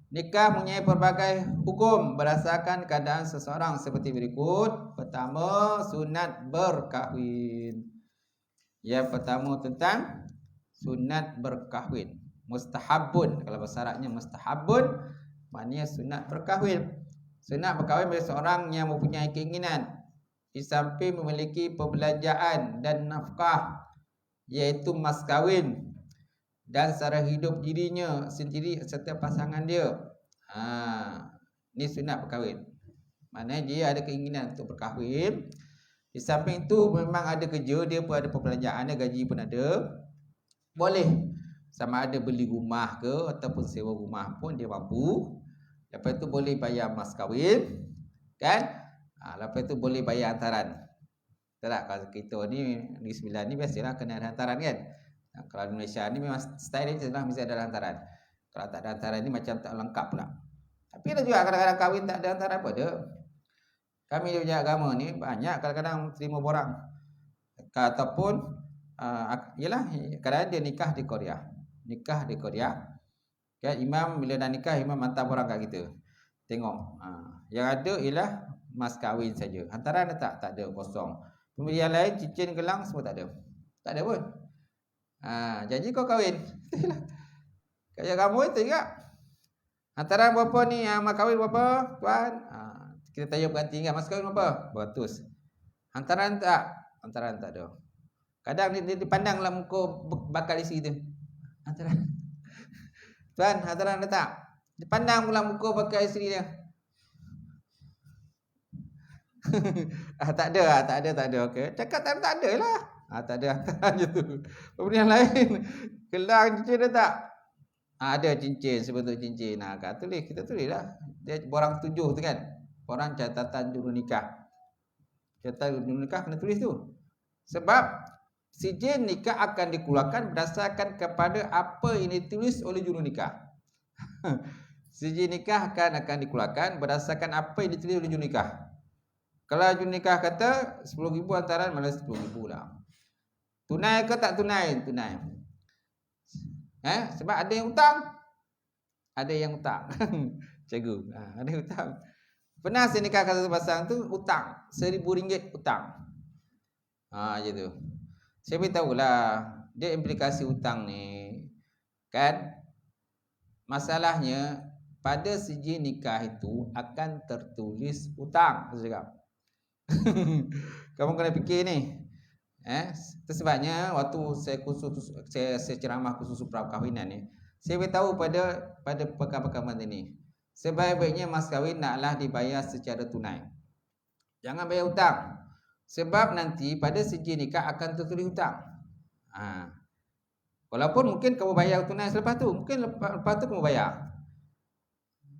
Nikah mempunyai pelbagai hukum berdasarkan keadaan seseorang seperti berikut. Pertama, sunat berkahwin. Yang pertama tentang sunat berkahwin. Mustahabun. Kalau bahasa Arabnya mustahabun, maknanya sunat berkahwin. Sunat berkahwin bagi seorang yang mempunyai keinginan di samping memiliki perbelanjaan dan nafkah, iaitu mas kahwin dan cara hidup dirinya sendiri serta pasangan dia. Ini sunat berkahwin. Maknanya dia ada keinginan untuk berkahwin. Di samping itu memang ada kerja, dia pun ada perbelanjaan, gaji pun ada. Boleh. Sama ada beli rumah ke ataupun sewa rumah pun dia mampu. Lepas itu boleh bayar mas kahwin. Kan? Lepas itu boleh bayar hantaran. Tak? Kalau kita ni di Sembilan ni biasalah kena ada hantaran kan? Kalau di Malaysia ni memang style dia mesti ada hantaran. Kalau tak ada hantaran ni macam tak lengkap pula. Tapi ada juga kadang-kadang kahwin tak ada hantaran pun ada. Kami di ujian agama ni banyak kadang-kadang terima borang. Ataupun ialah kadang-kadang dia nikah di Korea. Nikah di Korea. Kan imam bila dah nikah imam hantar borang kat kita. Tengok. Yang ada ialah mas kahwin saja. Hantaran tak ada, kosong. Pemberian lain cincin gelang semua tak ada. Tak ada pun. Janji kau kahwin. Kayak kamu itu juga. Hantaran berapa ni? Mas kahwin berapa? Tuan. Kita tanya berganti kan. Mas kahwin berapa? 200. Hantaran tak? Hantaran tak ada. Kadang dia dipandang lah muka bakal isi tu. Hantaran. Tuan, hantaran ada tak? Dipandang pula muka bakal isteri dia. Tak ada, tak ada. Okey. Cakap tak ada lah. Tak ada je tu. Kemudian lain. Gelang cincin ada tak? Ada cincin, sebetul cincin. Kita tulis lah. Dia borang 7 tu kan. Borang catatan juru nikah. Catatan juru nikah kena tulis tu. Sebab sijil nikah akan dikeluarkan berdasarkan kepada apa yang ditulis oleh juru nikah. Sijil nikah akan dikeluarkan berdasarkan apa yang ditulis oleh juru nikah. Kalau juru nikah kata 10,000 antaran, malah 10,000 lah. Tunai ke tak tunai? Tunai. Sebab ada yang hutang. Ada yang hutang. Cikgu, ada yang hutang. Pernah saya nikahkan satu pasang tu hutang, RM1,000 hutang. Je tu. Saya beritahu lah, dia implikasi hutang ni kan, masalahnya pada sijil nikah itu akan tertulis hutang. Saya cakap. Kamu kena fikir ni. Sebabnya waktu saya ceramah khusus perkahwinan ni, saya beritahu pada pekan-pekan ini, sebaik-baiknya mas kahwin naklah dibayar secara tunai. Jangan bayar hutang. Sebab nanti pada sijil nikah akan tertulis hutang. Walaupun mungkin kamu bayar tunai selepas tu, mungkin lepas tu kamu bayar.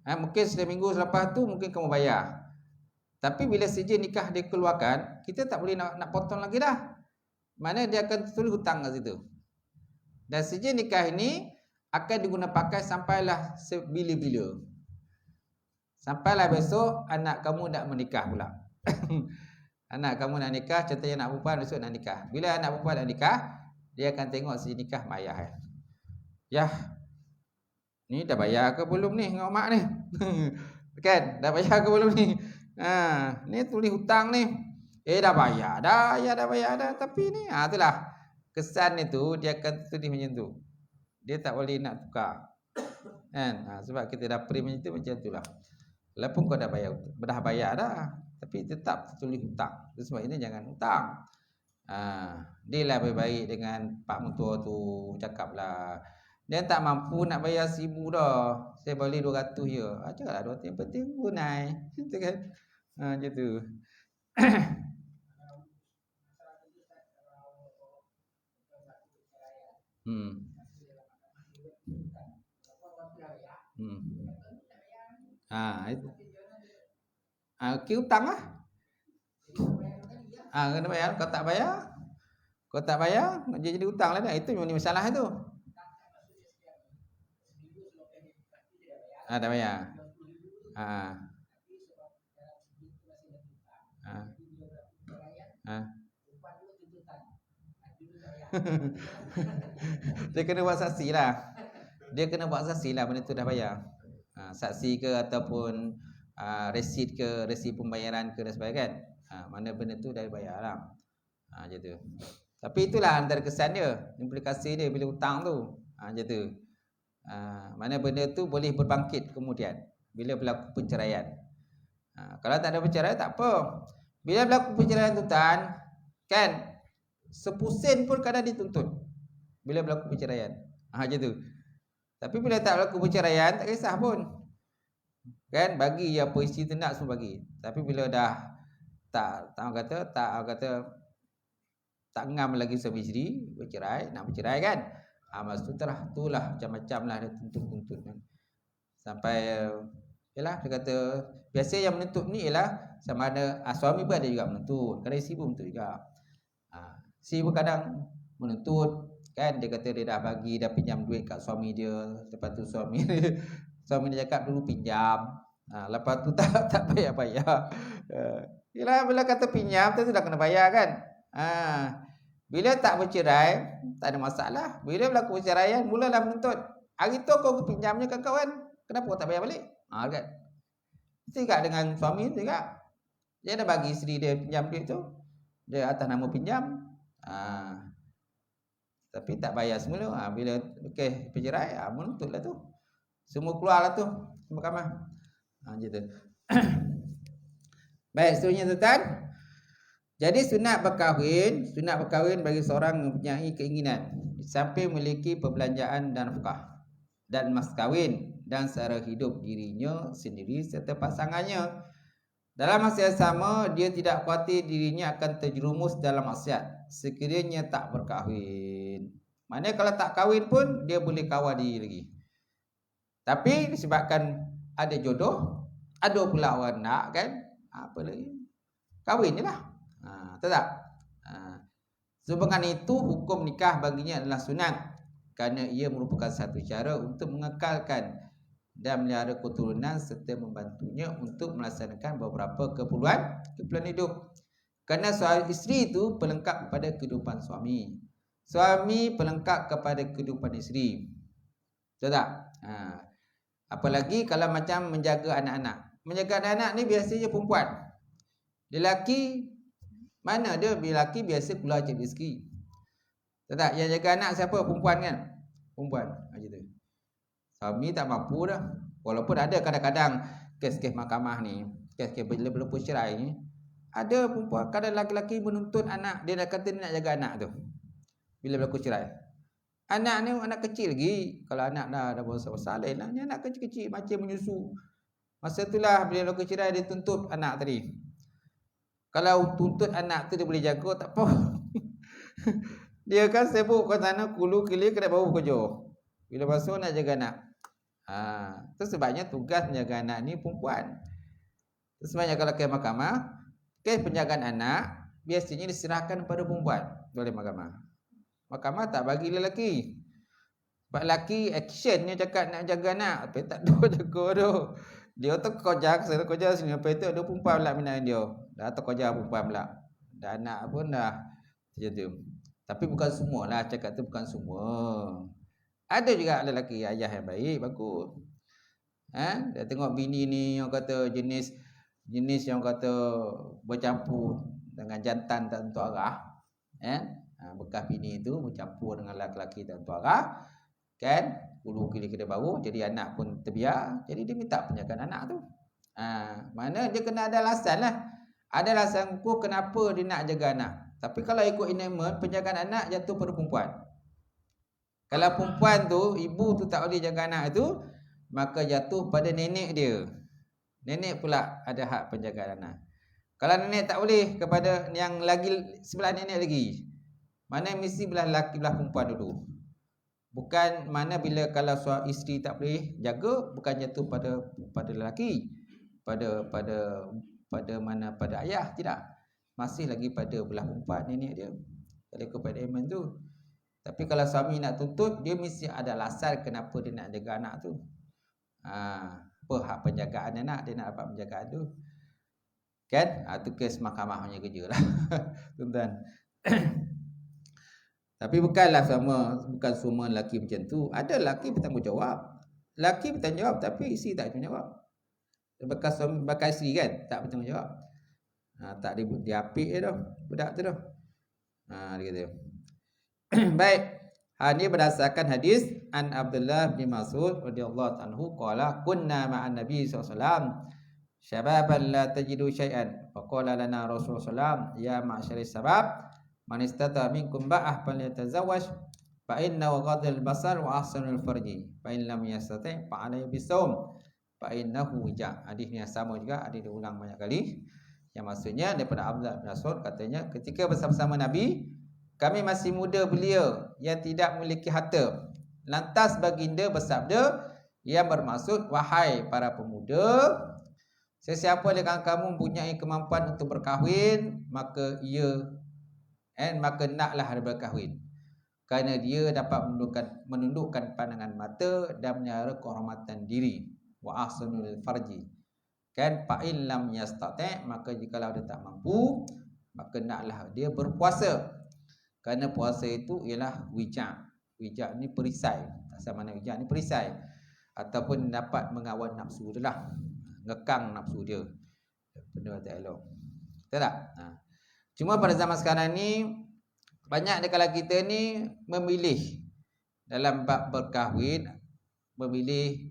Mungkin seminggu selepas tu mungkin kamu bayar. Tapi bila sijil nikah dikeluarkan, kita tak boleh nak potong lagi dah. Mana dia akan tulis hutang kat situ. Dan sijil nikah ini akan digunakan pakai sampailah sebila-bila. Sampailah besok anak kamu nak menikah pula. Anak kamu nak nikah, contohnya anak perempuan besok nak nikah. Bila anak perempuan nak nikah, dia akan tengok sijil nikah mak ayah. Yah, ni dah bayar ke belum ni dengan mak ni? Kan? Dah bayar ke belum ni? Ni tulis hutang ni. Dah bayar dah. Tapi ni, itulah. Kesan itu dia akan tulis macam tu. Dia tak boleh nak tukar. Kan? Sebab kita dah print macam tu, macam itulah. Walaupun kau dah bayar dah. Tapi tetap tulis hutang. Sebab ini jangan hutang. Dia lah baik-baik dengan pak mentua tu. Cakap lah. Dia tak mampu nak bayar 1,000 dah. Saya boleh 200 je. Cakap lah 200 yang penting tunai. Itu kan? Macam tu. Itu. Okey, hutang lah. Kena bayar. Kau tak bayar, jadi hutang lah. Itu memang masalah tu. Dah bayar. Dia kena buat saksi lah. Benda tu dah bayar. Saksi ke ataupun resit pembayaran ke dan sebagainya kan. Mana benda tu dah bayar lah. Macam tu. Tapi itulah antara kesan dia, implikasi dia bila hutang tu. Macam tu. Mana benda tu boleh berbangkit kemudian bila berlaku perceraian. Kalau tak ada perceraian tak apa. Bila berlaku perceraian tuan, kan, sepusen pun kadang dituntut bila berlaku perceraian. Macam tu. Tapi bila tak berlaku perceraian, tak kisah pun. Kan, bagi apa isteri tu nak semua bagi. Tapi bila dah tak ngam lagi suami isteri, nak bercerai kan. Masa itulah macam-macam lah dia tuntut kan. Sampai yalah, dia kata biasa yang menuntut ni ialah sama ada suami pun ada juga menuntut, kadang isteri pun menuntut juga. Isteri pun kadang menuntut kan, dia kata dia dah pinjam duit kat suami dia, lepas tu suami dia cakap dulu pinjam, lepas tu tak bayar. Yalah, bila kata pinjam tu dah kena bayar kan. Bila tak bercerai tak ada masalah. Bila berlaku perceraian mulalah menuntut. Hari tu kau pinjamnya kat kawan, kenapa kau tak bayar balik? Kan. Itu juga dengan suami tu juga. Dia dah bagi isteri dia pinjam duit tu, dia atas nama pinjam. Tapi tak bayar semula. Bila percerai, menuntutlah tu. Semua keluarlah tu. Semua kamar. Macam tu. Baik, seterusnya tuan. Jadi sunat berkahwin bagi seorang yang mempunyai keinginan sampai memiliki perbelanjaan dan nafkah dan mas kahwin dan sara hidup dirinya sendiri serta pasangannya. Dalam masa yang sama, dia tidak khawatir dirinya akan terjerumus dalam maksiat sekiranya tak berkahwin. Maknanya kalau tak kahwin pun dia boleh kawal diri lagi. Tapi disebabkan ada jodoh, ada pula orang nak kan, apa lagi? Kahwin je lah. Tahu tak? Sebab itu hukum nikah baginya adalah sunat kerana ia merupakan satu cara untuk mengekalkan dan melihara keturunan serta membantunya untuk melaksanakan beberapa keperluan hidup. Kerana suami isteri itu pelengkap kepada kehidupan suami. Suami pelengkap kepada kehidupan isteri. Betul tak? Apalagi kalau macam menjaga anak-anak. Menjaga anak-anak ni biasanya perempuan. Lelaki mana ada lelaki biasa keluar cari rezeki. Betul tak? Yang jaga anak siapa? Perempuan kan? Perempuan. Macam tu. Suami tak mampu dah. Walaupun ada kadang-kadang kes-kes mahkamah ni, kes-kes bila cerai ni, ada perempuan, kadang lelaki menuntut anak, dia nak kata dia nak jaga anak tu. Bila berlaku cerai. Anak ni anak kecil lagi. Kalau anak dah besar-besar lain lah. Ni anak kecil-kecil macam menyusu. Masa itulah bila berlaku cerai dia tuntut anak tadi. Kalau tuntut anak tu dia boleh jaga tak apa. Dia kan sibuk ke sana kulu kili kedai bau kerja. Bila masuk nak jaga anak. Itu sebabnya tugas menjaga anak ni perempuan. Itu sebabnya kalau ke mahkamah, kes penjagaan anak biasanya diserahkan kepada perempuan oleh mahkamah. Mahkamah tak bagi lelaki. Sebab lelaki action dia cakap nak jaga anak, tapi tak ada jaga tu. Dia tu kerja sini, apa itu ada perempuan pula minat dia. Dah tu kerja perempuan pula. Dah anak pun dah macam tu. Tapi bukan semua lah, cakap tu bukan semua. Ada juga lelaki ayah yang baik, bagus. Dia tengok bini ni yang kata jenis yang kata bercampur dengan jantan tak tentu arah. Bekas bini tu bercampur dengan lelaki tak tentu arah. Kan? Ulu kili kedai bau, jadi anak pun terbiar. Jadi dia minta penjagaan anak tu. Mana dia kena ada alasan lah. Ada alasan kenapa dia nak jaga anak. Tapi kalau ikut enactment, penjagaan anak jatuh pada perempuan. Kalau perempuan tu, ibu tu tak boleh jaga anak itu, maka jatuh pada nenek dia. Nenek pula ada hak penjagaan anak. Kalau nenek tak boleh kepada yang lagi sebelah nenek lagi, mana mesti belah lelaki belah perempuan dulu. Bukan mana bila kalau suami isteri tak boleh jaga, bukan jatuh pada lelaki, pada mana pada ayah, tidak. Masih lagi pada belah perempuan nenek dia. Kalau kepada iman tu. Tapi kalau suami nak tuntut, dia mesti ada alasan kenapa dia nak jaga anak tu. Apa hak penjagaan anak, dia nak dapat penjagaan tu. Kan? Itu kes mahkamah punya kerja lah. Tuan-tuan. Tapi bukan semua lelaki macam tu. Ada lelaki bertanggungjawab. Lelaki bertanggungjawab tapi isteri tak bertanggungjawab. Bekas isteri kan tak bertanggungjawab. Tak diapik je dah budak tu dah. Dia kata. Baik. Ini berdasarkan hadis an Abdullah bin Mas'ud radhiyallahu anhu qala kunna ma'an nabi sallallahu alaihi wasallam syababan la tajidu syai'an faqala lana Rasulullah sallallahu alaihi wasallam ya ma'syari sabab man istata minkum ba'ah falyatazawwaj fa inna ghadul basar wa ahsanul farji fa in lam yastati' fa alayhi bisawm fa innahu wija. Hadis yang sama juga, ada diulang banyak kali. Yang maksudnya daripada Abdullah bin Mas'ud katanya ketika bersama-sama Nabi, kami masih muda belia yang tidak memiliki harta. Lantas baginda bersabda yang bermaksud, wahai para pemuda, sesiapa di kalangan kamu mempunyai kemampuan untuk berkahwin, maka naklah dia berkahwin. Kerana dia dapat menundukkan pandangan mata dan menyara kehormatan diri. Wa ahsanul farji. Kan fa in lam yastati', maka jikalau dia tak mampu, maka naklah dia berpuasa. Kerana puasa itu ialah wijak. Wijak ni perisai. Tak sama mana wijak ni perisai. Ataupun dapat mengawal nafsu dia lah. Ngekang nafsu dia. Benda tak elok. Betul tak? Cuma pada zaman sekarang ni, banyak di kalangan kita ni memilih dalam bab berkahwin, memilih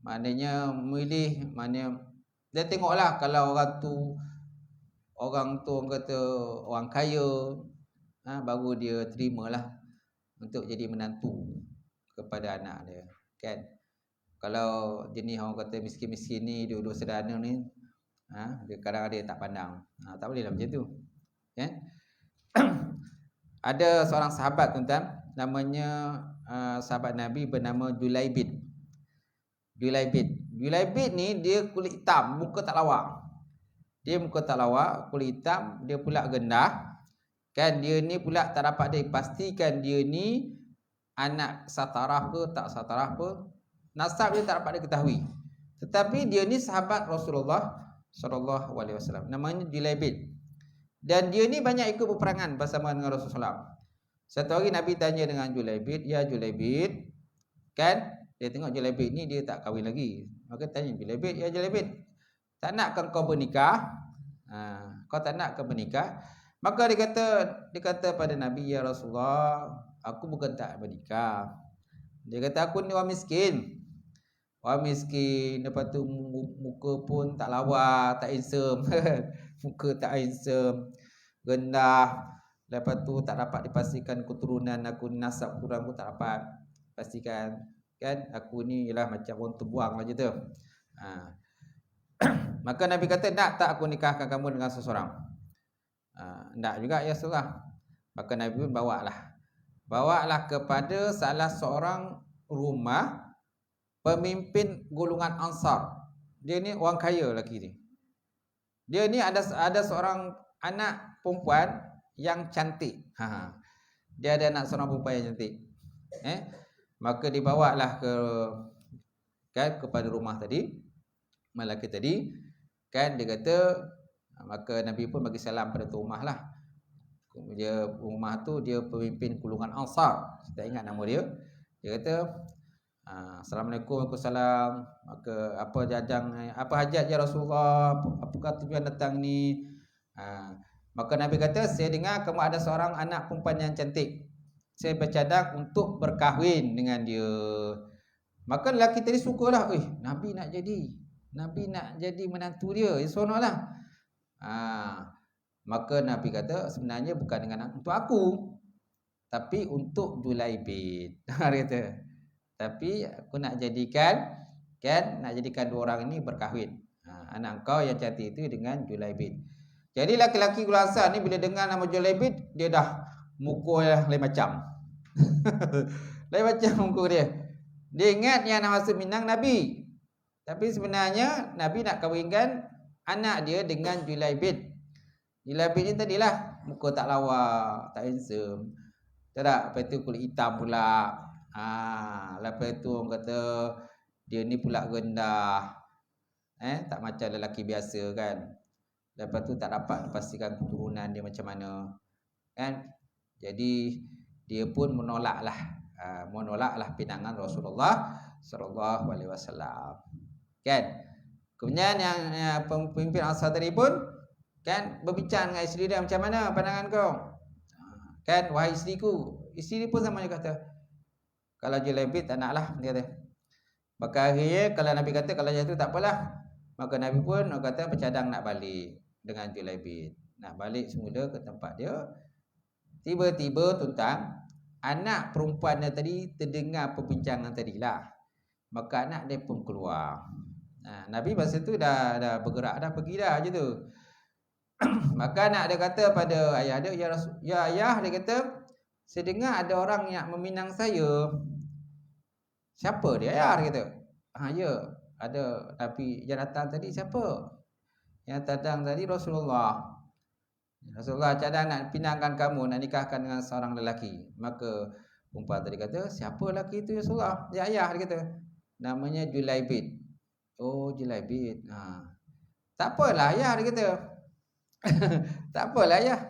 maknanya dia tengoklah kalau orang tu orang kata orang kaya, baru dia terimalah untuk jadi menantu kepada anak dia, kan? Kalau jenis orang kata miskin-miskin ni, duduk sederhana ni, Dia kadang dia tak pandang. Tak boleh lah macam tu. Ada seorang sahabat tuan-tuan, namanya sahabat Nabi bernama Julaibid. Julaibid ni dia kulit hitam, muka tak lawa. Dia muka tak lawa, kulit hitam, dia pula gendah. Kan dia ni pula tak dapat dipastikan dia ni anak satarah ke tak satarah ke. Nasab dia tak dapat diketahui. Tetapi dia ni sahabat Rasulullah sallallahu alaihi wasallam. Namanya Julaibid. Dan dia ni banyak ikut peperangan bersama dengan Rasulullah. Satu hari Nabi tanya dengan Julaibid, "Ya Julaibid," kan? Dia tengok Julaibid ni dia tak kahwin lagi. Maka tanya Julaibid, "Ya Julaibid, tak nakkah kau bernikah?" Kau tak nak ke bernikah? Maka dia kata pada Nabi, "Ya Rasulullah, aku bukan tak bernikah." Dia kata, "Aku ni orang miskin. Orang miskin, lepas tu muka pun tak lawa, tak handsome." Muka tak handsome, rendah. Lepas tu tak dapat dipastikan keturunan aku, nasab keturunan aku tak dapat pastikan. Kan aku ni ialah macam orang terbuang macam tu. Maka Nabi kata, "Nak tak aku nikahkan kamu dengan seseorang?" Tak juga ya Rasulullah. Maka Nabi pun bawalah kepada salah seorang rumah pemimpin golongan Ansar. Dia ni orang kaya lelaki ni. Dia ni ada seorang anak perempuan yang cantik. Dia ada anak seorang perempuan yang cantik. Maka dibawalah kepada rumah tadi, lelaki tadi. Kan dia kata, maka Nabi pun bagi salam pada tu rumah lah. Dia rumah tu dia pemimpin golongan Ansar. Saya tak ingat nama dia. Dia kata, "Assalamualaikum." Waalaikumsalam. Maka apa hajat ya Rasulullah? Apakah tujuan datang ni? Maka Nabi kata, "Saya dengar kamu ada seorang anak perempuan yang cantik. Saya bercadang untuk berkahwin dengan dia." Maka lelaki tadi sukalah. Nabi nak jadi menantu dia. Seronoklah. Maka Nabi kata, "Sebenarnya bukan untuk aku, tapi untuk Julaibid." Dia kata, "Tapi aku nak jadikan dua orang ini berkahwin. Anak kau yang cantik itu dengan Julaibid." Jadi laki-laki Ansar ni bila dengar nama Julaibid, dia dah muka lain macam. Lain macam muka dia. Dia ingat yang nak masuk Minang Nabi. Tapi sebenarnya Nabi nak kahwinkan anak dia dengan Julaibid. Julaibid ni tadilah muka tak lawa, tak handsome. Tak, lepas tu kulit hitam pula. Lepas tu orang kata dia ni pula rendah. Tak macam lelaki biasa kan. Lepas tu tak dapat pastikan keturunan dia macam mana. Kan? Jadi dia pun menolaklah pinangan Rasulullah sallallahu alaihi wasallam. Kan? Kemudian yang pemimpin Ansar tadi pun kan berbincang dengan isteri dia, "Macam mana pandangan kau?" Kan, "Wahai isteriku." Isteri pun sama juga kata, "Kalau Julaibid tak naklah," dia kata. Maka akhirnya kalau Nabi kata kalau jatuh tak apalah. Maka Nabi pun kata bercadang nak balik dengan Julaibid. Nak balik semula ke tempat dia. Tiba-tiba tuan-tuan, anak perempuan dia tadi terdengar perbincangan tadilah. Maka anak dia pun keluar. Nabi masa tu dah bergerak dah, pergi dah je tu. Maka anak dia kata pada ayah dia, "Ya ayah," dia kata, "saya dengar ada orang yang meminang saya." "Siapa dia ayah?" dia kata. "Ya, ada Nabi yang datang tadi." "Siapa?" "Yang datang tadi Rasulullah. Rasulullah cadang nak pinangkan kamu, nak nikahkan dengan seorang lelaki." Maka perempuan tadi kata, "Siapa lelaki itu ya Rasulullah?" "Ya ayah," dia kata, "namanya Julaibid." "Oh, Julaibid. Tak apalah ayah," dia kata. "Tak apalah ayah.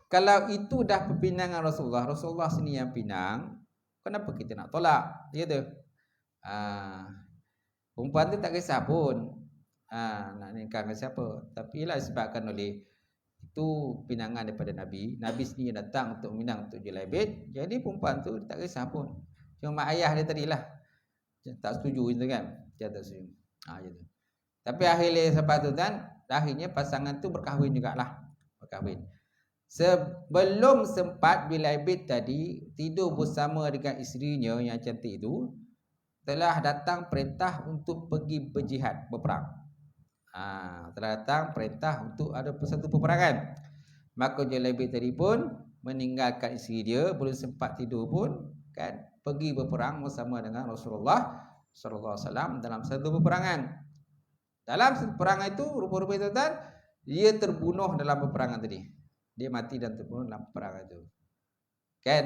Kalau itu dah perpinangan Rasulullah sendiri yang pinang, kenapa kita nak tolak?" Dia kata. Perempuan tu tak kisah pun nak nikah dengan siapa. Tapi ialah disebabkan oleh itu pinangan daripada Nabi. Nabi sendiri datang untuk minang untuk Julaibid. Jadi perempuan tu tak kisah pun. Cuma ayah dia tadilah tak setuju itu kan. Dia tak setuju. Gitu. Tapi akhirnya sebab tu kan, akhirnya pasangan tu berkahwin jugalah. Sebelum sempat Julaibid tadi tidur bersama dengan isterinya yang cantik itu, telah datang perintah untuk pergi berjihad, berperang. Telah datang perintah untuk ada satu peperangan. Maka Julaibib tadi pun meninggalkan isteri dia, belum sempat tidur pun kan, pergi berperang bersama dengan Rasulullah sallallahu alaihi wasallam dalam satu peperangan. Dalam satu peperangan itu rupa-rupanya tuan, dia terbunuh dalam peperangan tadi. Dia mati dan terbunuh dalam peperangan itu. Kan?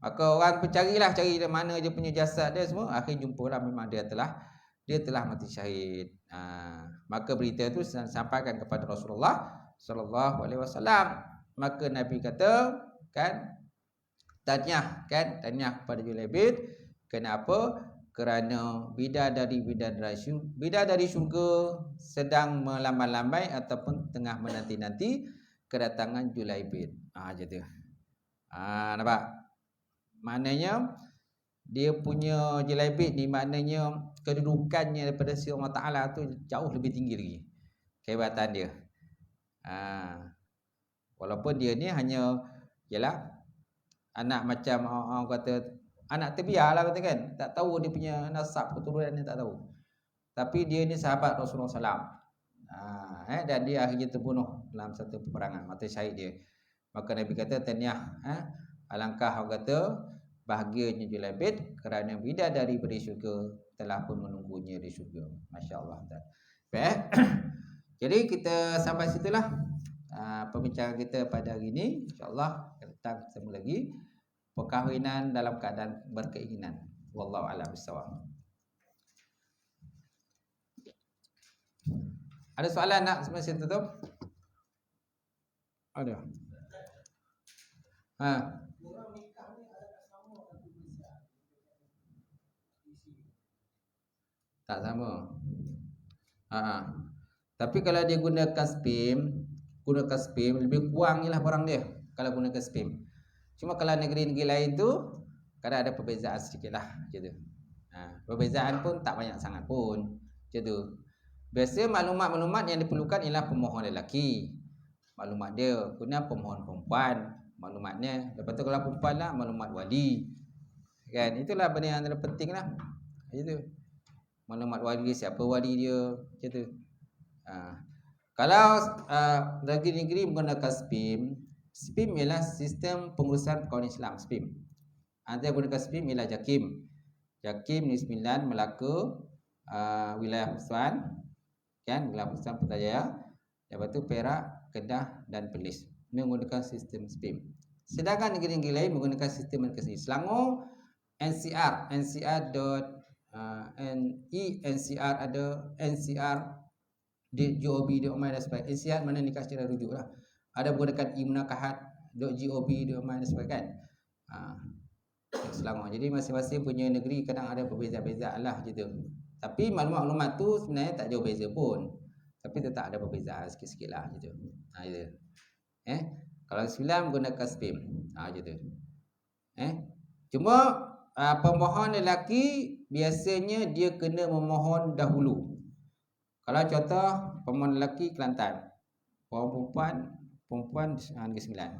Maka orang pun cari dari mana dia punya jasad dia semua. Akhirnya jumpalah memang dia telah mati syahid. Maka berita itu sampaikan kepada Rasulullah sallallahu alaihi wasallam. Maka Nabi kata, kan, tanya kepada Julaibib, kenapa? Kerana bidadari syurga sedang melambai-lambai ataupun tengah menanti-nanti kedatangan Julaibib. Macam tu. Nampak? Maknanya dia punya Julaibib ni, maknanya kedudukannya daripada si Allah Ta'ala tu jauh lebih tinggi lagi kehebatan dia. Walaupun dia ni hanya ialah anak macam orang kata anak terbiar lah kata kan, tak tahu dia punya nasab keturunan ni, tak tahu. Tapi dia ni sahabat Rasulullah SAW. Dan dia akhirnya terbunuh dalam satu peperangan, mati syahid dia. Maka Nabi kata tahniah, alangkah orang kata bahagianya Julaibib kerana bidadari dari syurga telah pun menunggunya di syurga. Masya-Allah. Baik. Jadi kita sampai situlah perbincangan kita pada hari ini. Insya-Allah kita datang ketemu lagi perkahwinan dalam keadaan berkeinginan. Wallahu a'lam bissawab. Ada soalan nak sebelum tutup? Ada. Tak sama. Tapi kalau dia gunakan spim lebih kurang jelah barang dia kalau gunakan spim. Cuma kalau negeri-negeri lain tu kadang ada perbezaan sedikit lah macam tu. Perbezaan pun tak banyak sangat pun macam tu. Biasa maklumat-maklumat yang diperlukan ialah pemohon lelaki, maklumat dia guna pemohon perempuan maklumatnya. Lepas tu kalau perempuan lah maklumat wali, kan, itulah benda yang terlalu penting lah macam tu. Maklumat wali, siapa wali dia macam tu. Kalau negeri-negeri menggunakan SPIM ialah sistem pengurusan perkawinan Islam. SPIM antara gunakan SPIM ialah JAKIM. JAKIM Negeri Sembilan, Melaka, wilayah Pusan, kan, wilayah Pusan, Putrajaya, lepas tu Perak, Kedah dan Perlis menggunakan sistem SPIM. Sedangkan negeri-negeri lain menggunakan sistem markasi. Selangor NCR NCR ada NCR .gov.my dan sebagainya. NCR mana nikah secara rujuk lah. Ada menggunakan imnakahat.gov.my dan sebagainya, kan. Selangor. Jadi masing-masing punya negeri kadang ada perbezaan-perbezaan lah gitu. Tapi maklumat-maklumat tu sebenarnya tak jauh beza pun. Tapi tetap ada perbezaan sikit-sikit lah gitu. Gitu. Kalau Islam menggunakan SPIM. Gitu. Cuma pemohon lelaki biasanya dia kena memohon dahulu. Kalau contoh pemohon lelaki Kelantan, perempuan Negeri Sembilan.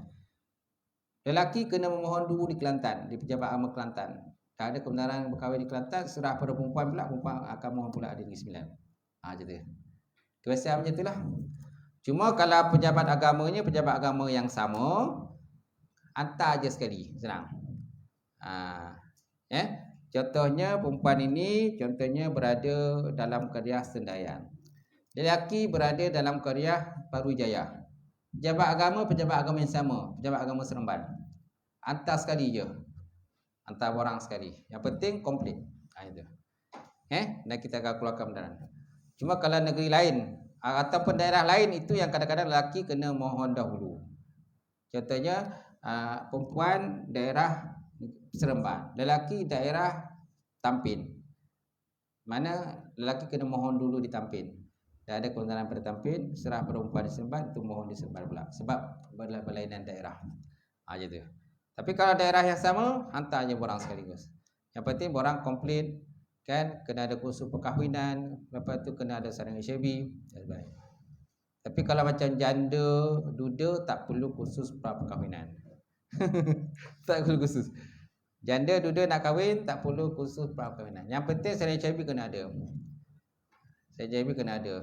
Lelaki kena memohon dulu di Kelantan, di Pejabat Agama Kelantan. Tak ada kebenaran berkahwin di Kelantan, serah pada perempuan pula, perempuan akan mohon pula di Negeri Sembilan. Macam tu. Kebiasaan macam itulah. Cuma kalau pejabat agamanya pejabat agama yang sama, hantar aja sekali, senang. Contohnya perempuan ini berada dalam Qaryah Sendayan. Lelaki berada dalam Qaryah Parujaya. Pejabat agama yang sama, pejabat agama Seremban. Hantar sekali je. Hantar orang sekali. Yang penting komplit. Itu. Dan kita akan keluarkan benaran. Cuma kalau negeri lain ataupun daerah lain itu yang kadang-kadang lelaki kena mohon dahulu. Contohnya perempuan daerah Seremban, lelaki daerah Tampin. Mana lelaki kena mohon dulu di Tampin. Dan ada kebenaran pada Tampin, serah perempuan di Seremban, itu mohon di Seremban pula. Sebab berlainan daerah. Macam tu. Tapi kalau daerah yang sama, hantar je borang sekaligus. Yang penting borang komplit, kan, kena ada kursus perkahwinan, lepas tu kena ada sarang HIV. Tapi kalau macam janda, duda, tak perlu kursus perkahwinan. Tak perlu kursus. Janda, duda nak kahwin, tak perlu kursus perkahwinan. Yang penting sarang HIV kena ada. HIV kena ada.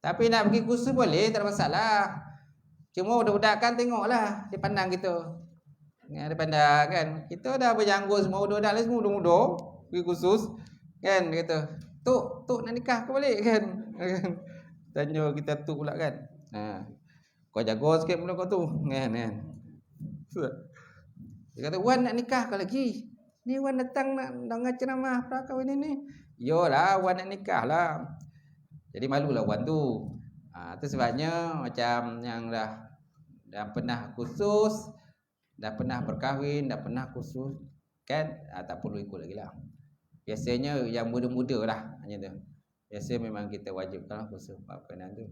Tapi nak pergi kursus boleh, tak ada masalah. Cuma budak-budak kan tengoklah, dia pandang kita. Dia pandang kan. Kita dah berjanggut semua budak-budak lain semua muda-muda pergi kursus. Kan dia kata, "Tok nak nikah ke balik?" kan. Tanya kita tok pula kan. Kau jaga sikit benda kau tu. Kan. Dia kata, "Wan nak nikah ke lagi? Ni Wan datang nak dengar ceramah prakahwin ni." Yolah, Wan nak nikah lah. Jadi malulah Wan tu. Tu sebabnya macam yang dah pernah kursus, dah pernah berkahwin, dah pernah kursus kan, tak perlu ikut lagi lah. Biasanya yang muda-muda lah hanya tu. Biasa memang kita wajibkan kursus perkahwinan tu.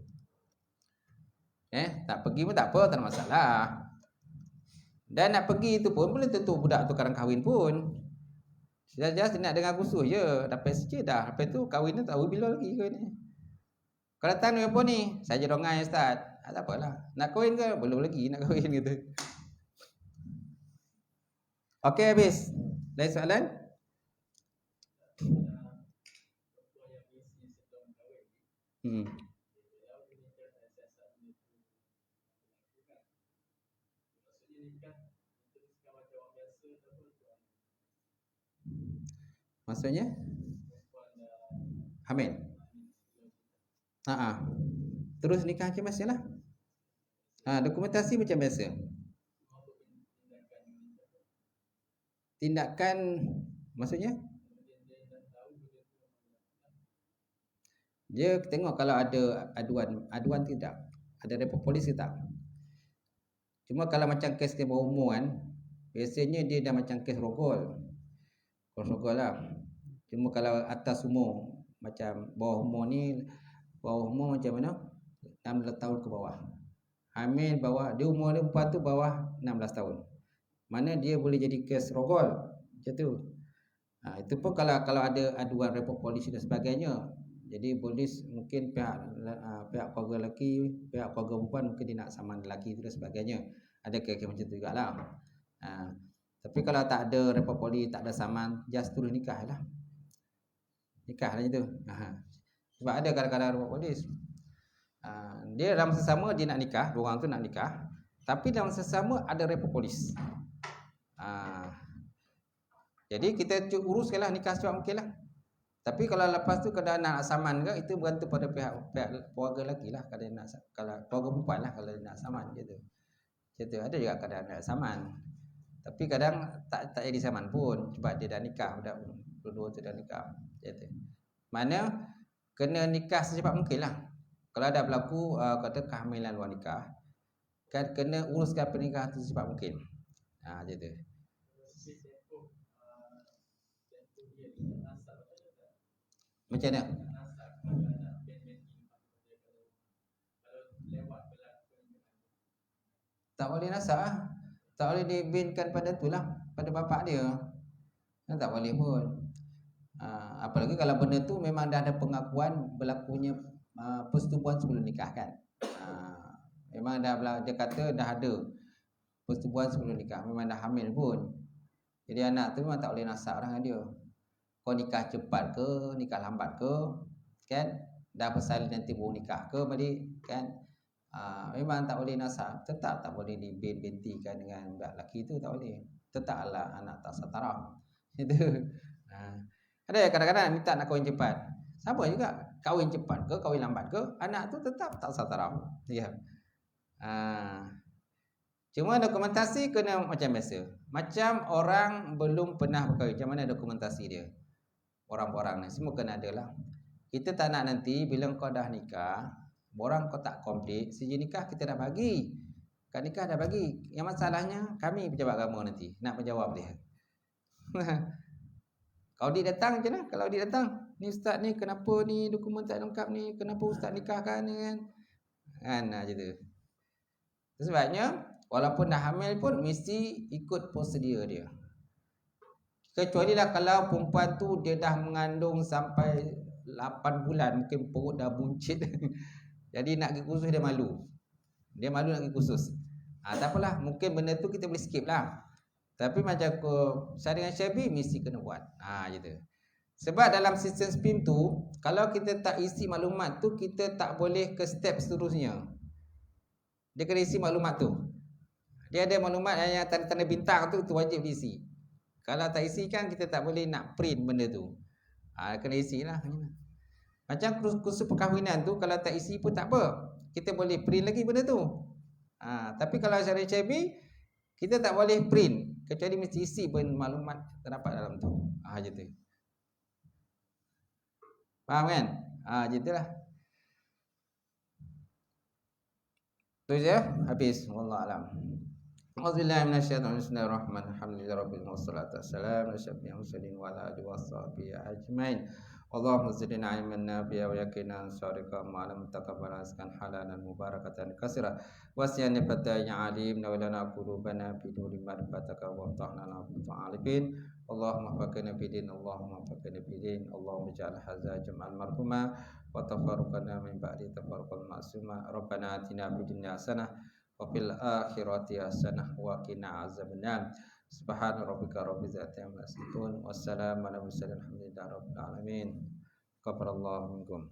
Tak pergi pun tak apa, tak ada masalah. Dan nak pergi tu pun boleh tentu budak tu kadang kahwin pun. Just nak dengar kursus je, dapat sikit dah. Lepas tu kahwin tu tahu bila lagi kahwin ni. Kalau datang ni apa ni? Saja rongai ustaz. Tak apalah. Nak kahwin ke? Belum lagi nak kahwin gitu. Okey habis. Lain soalan? Maksudnya? Hamil. Terus nikah macam biasa lah. Dokumentasi macam biasa. Tindakan maksudnya? Dia tengok kalau ada aduan tidak. Ada report polis ke tak. Cuma kalau macam kes bawah umur kan, biasanya dia dah macam kes rogol. Rogol lah. Cuma kalau atas umur, macam bawah umur ni, bawah umur macam mana? 16 tahun ke bawah. Hamil bawah, dia umur dia perempuan tu bawah 16 tahun. Mana dia boleh jadi kes rogol. Macam tu. Itu pun kalau ada aduan report polis dan sebagainya. Jadi polis mungkin pihak keluarga lelaki, pihak keluarga perempuan mungkin dia nak saman lelaki itu dan sebagainya. Ada kes macam tu jugalah. Tapi kalau tak ada report polis, tak ada saman, just terus nikah lah. Nikah lah itu. Sebab ada kadang-kadang report polis. Dia dalam masa sama dia nak nikah, dua orang tu nak nikah, tapi dalam masa sama ada report polis. Jadi kita uruskanlah nikah secepat mungkin lah. Tapi kalau lepas tu kalau nak saman ke, itu bergantung pada pihak keluarga lelaki lah. Kalau keluarga perempuan lah kalau nak saman gitu. Gitu. Ada juga kadang nak saman. Tapi kadang tak jadi saman pun sebab dia dah nikah, dua-dua tu dah nikah. Gitu. Mana kena nikah secepat mungkin lah. Kalau ada berlaku kata kehamilan luar nikah, kan kena uruskan pernikahan tu secepat mungkin. Gitu. Macam mana? Tak boleh nasab. Tak boleh dibinkan pada tu lah, pada bapak dia. Tak boleh pun. Apalagi kalau benda tu memang dah ada pengakuan berlakunya persetubuhan sebelum nikah kan. Memang dia kata dah ada persetubuhan sebelum nikah, memang dah hamil pun. Jadi anak tu memang tak boleh nasab dengan dia. Kau nikah cepat ke, nikah lambat ke, kan? Dah bersalin nanti baru nikah ke balik, kan? Memang tak boleh nasab, tetap tak boleh dibintikan dengan budak lelaki tu, tak boleh. Tetaplah anak tak setaraf. Itu. Ada kadang-kadang minta nak kahwin cepat. Sama juga, kahwin cepat ke, kahwin lambat ke, anak tu tetap tak setaraf. Ya. Cuma dokumentasi kena macam biasa. Macam orang belum pernah berkahwin, macam mana dokumentasi dia? Orang-orang ni semua kena ada lah. Kita tak nak nanti bila kau dah nikah, borang kau tak komplit, sijil nikah kita dah bagi. Kad nikah dah bagi. Yang masalahnya kami pejabat agama nanti nak menjawab dia. Kalau dia datang macam mana? Kalau dia datang, ni ustaz ni kenapa ni dokumen tak lengkap ni? Kenapa ustaz nikahkan ni kan? Macam tu. Sebabnya walaupun dah hamil pun mesti ikut prosedur dia. Kecuali lah kalau perempuan tu dia dah mengandung sampai 8 bulan, mungkin perut dah buncit. Jadi nak pergi kursus dia malu. Dia malu nak pergi kursus. Tak apalah, mungkin benda tu kita boleh skip lah. Tapi macam saya dengan Syabi mesti kena buat. Gitu. Sebab dalam sistem SPIM tu, kalau kita tak isi maklumat tu, kita tak boleh ke step seterusnya. Dia kena isi maklumat tu. Dia ada maklumat yang tanda-tanda bintang tu wajib diisi. Kalau tak isi kan kita tak boleh nak print benda tu. Kena isi lah. Macam kursus perkahwinan tu, kalau tak isi pun tak apa. Kita boleh print lagi benda tu. Tapi kalau syariah HIB, kita tak boleh print. Kecuali mesti isi pun maklumat terdapat dalam tu. Macam tu. Faham kan? Macam tu lah. Tu je, habis. Wallahualam. Auzubillahi minasyaitonir rajim. Bismillahirrahmanirrahim. Alhamdulillahirabbil alamin wassalatu wassalamu ala asyrofil mursalin wa ala alihi washabihi ajmain. Allahumma zidna ilman nafi'a wa yaqinan syariqa ma'lam taqabbal askan halalan mubarakatan katsira wasiyan fataya alim wa lana qulubana bi nuri ma'rifataka wa ta'ala lana ta'alifin. Allahumma faqina bidin, Allahumma faqina bidin, Allahumma ja'al hadza jam'an marhuma wa tafarruqana min ba'di tafarruqan ma'suma. Rabbana atina fid dunya hasanah wa fil akhirati hasanah wa qina azabannar. Subhana rabbika rabbil izzati amma yasifun wassalamu ala mursalin alhamdulillahi rabbil alamin. Qabarallahu minkum.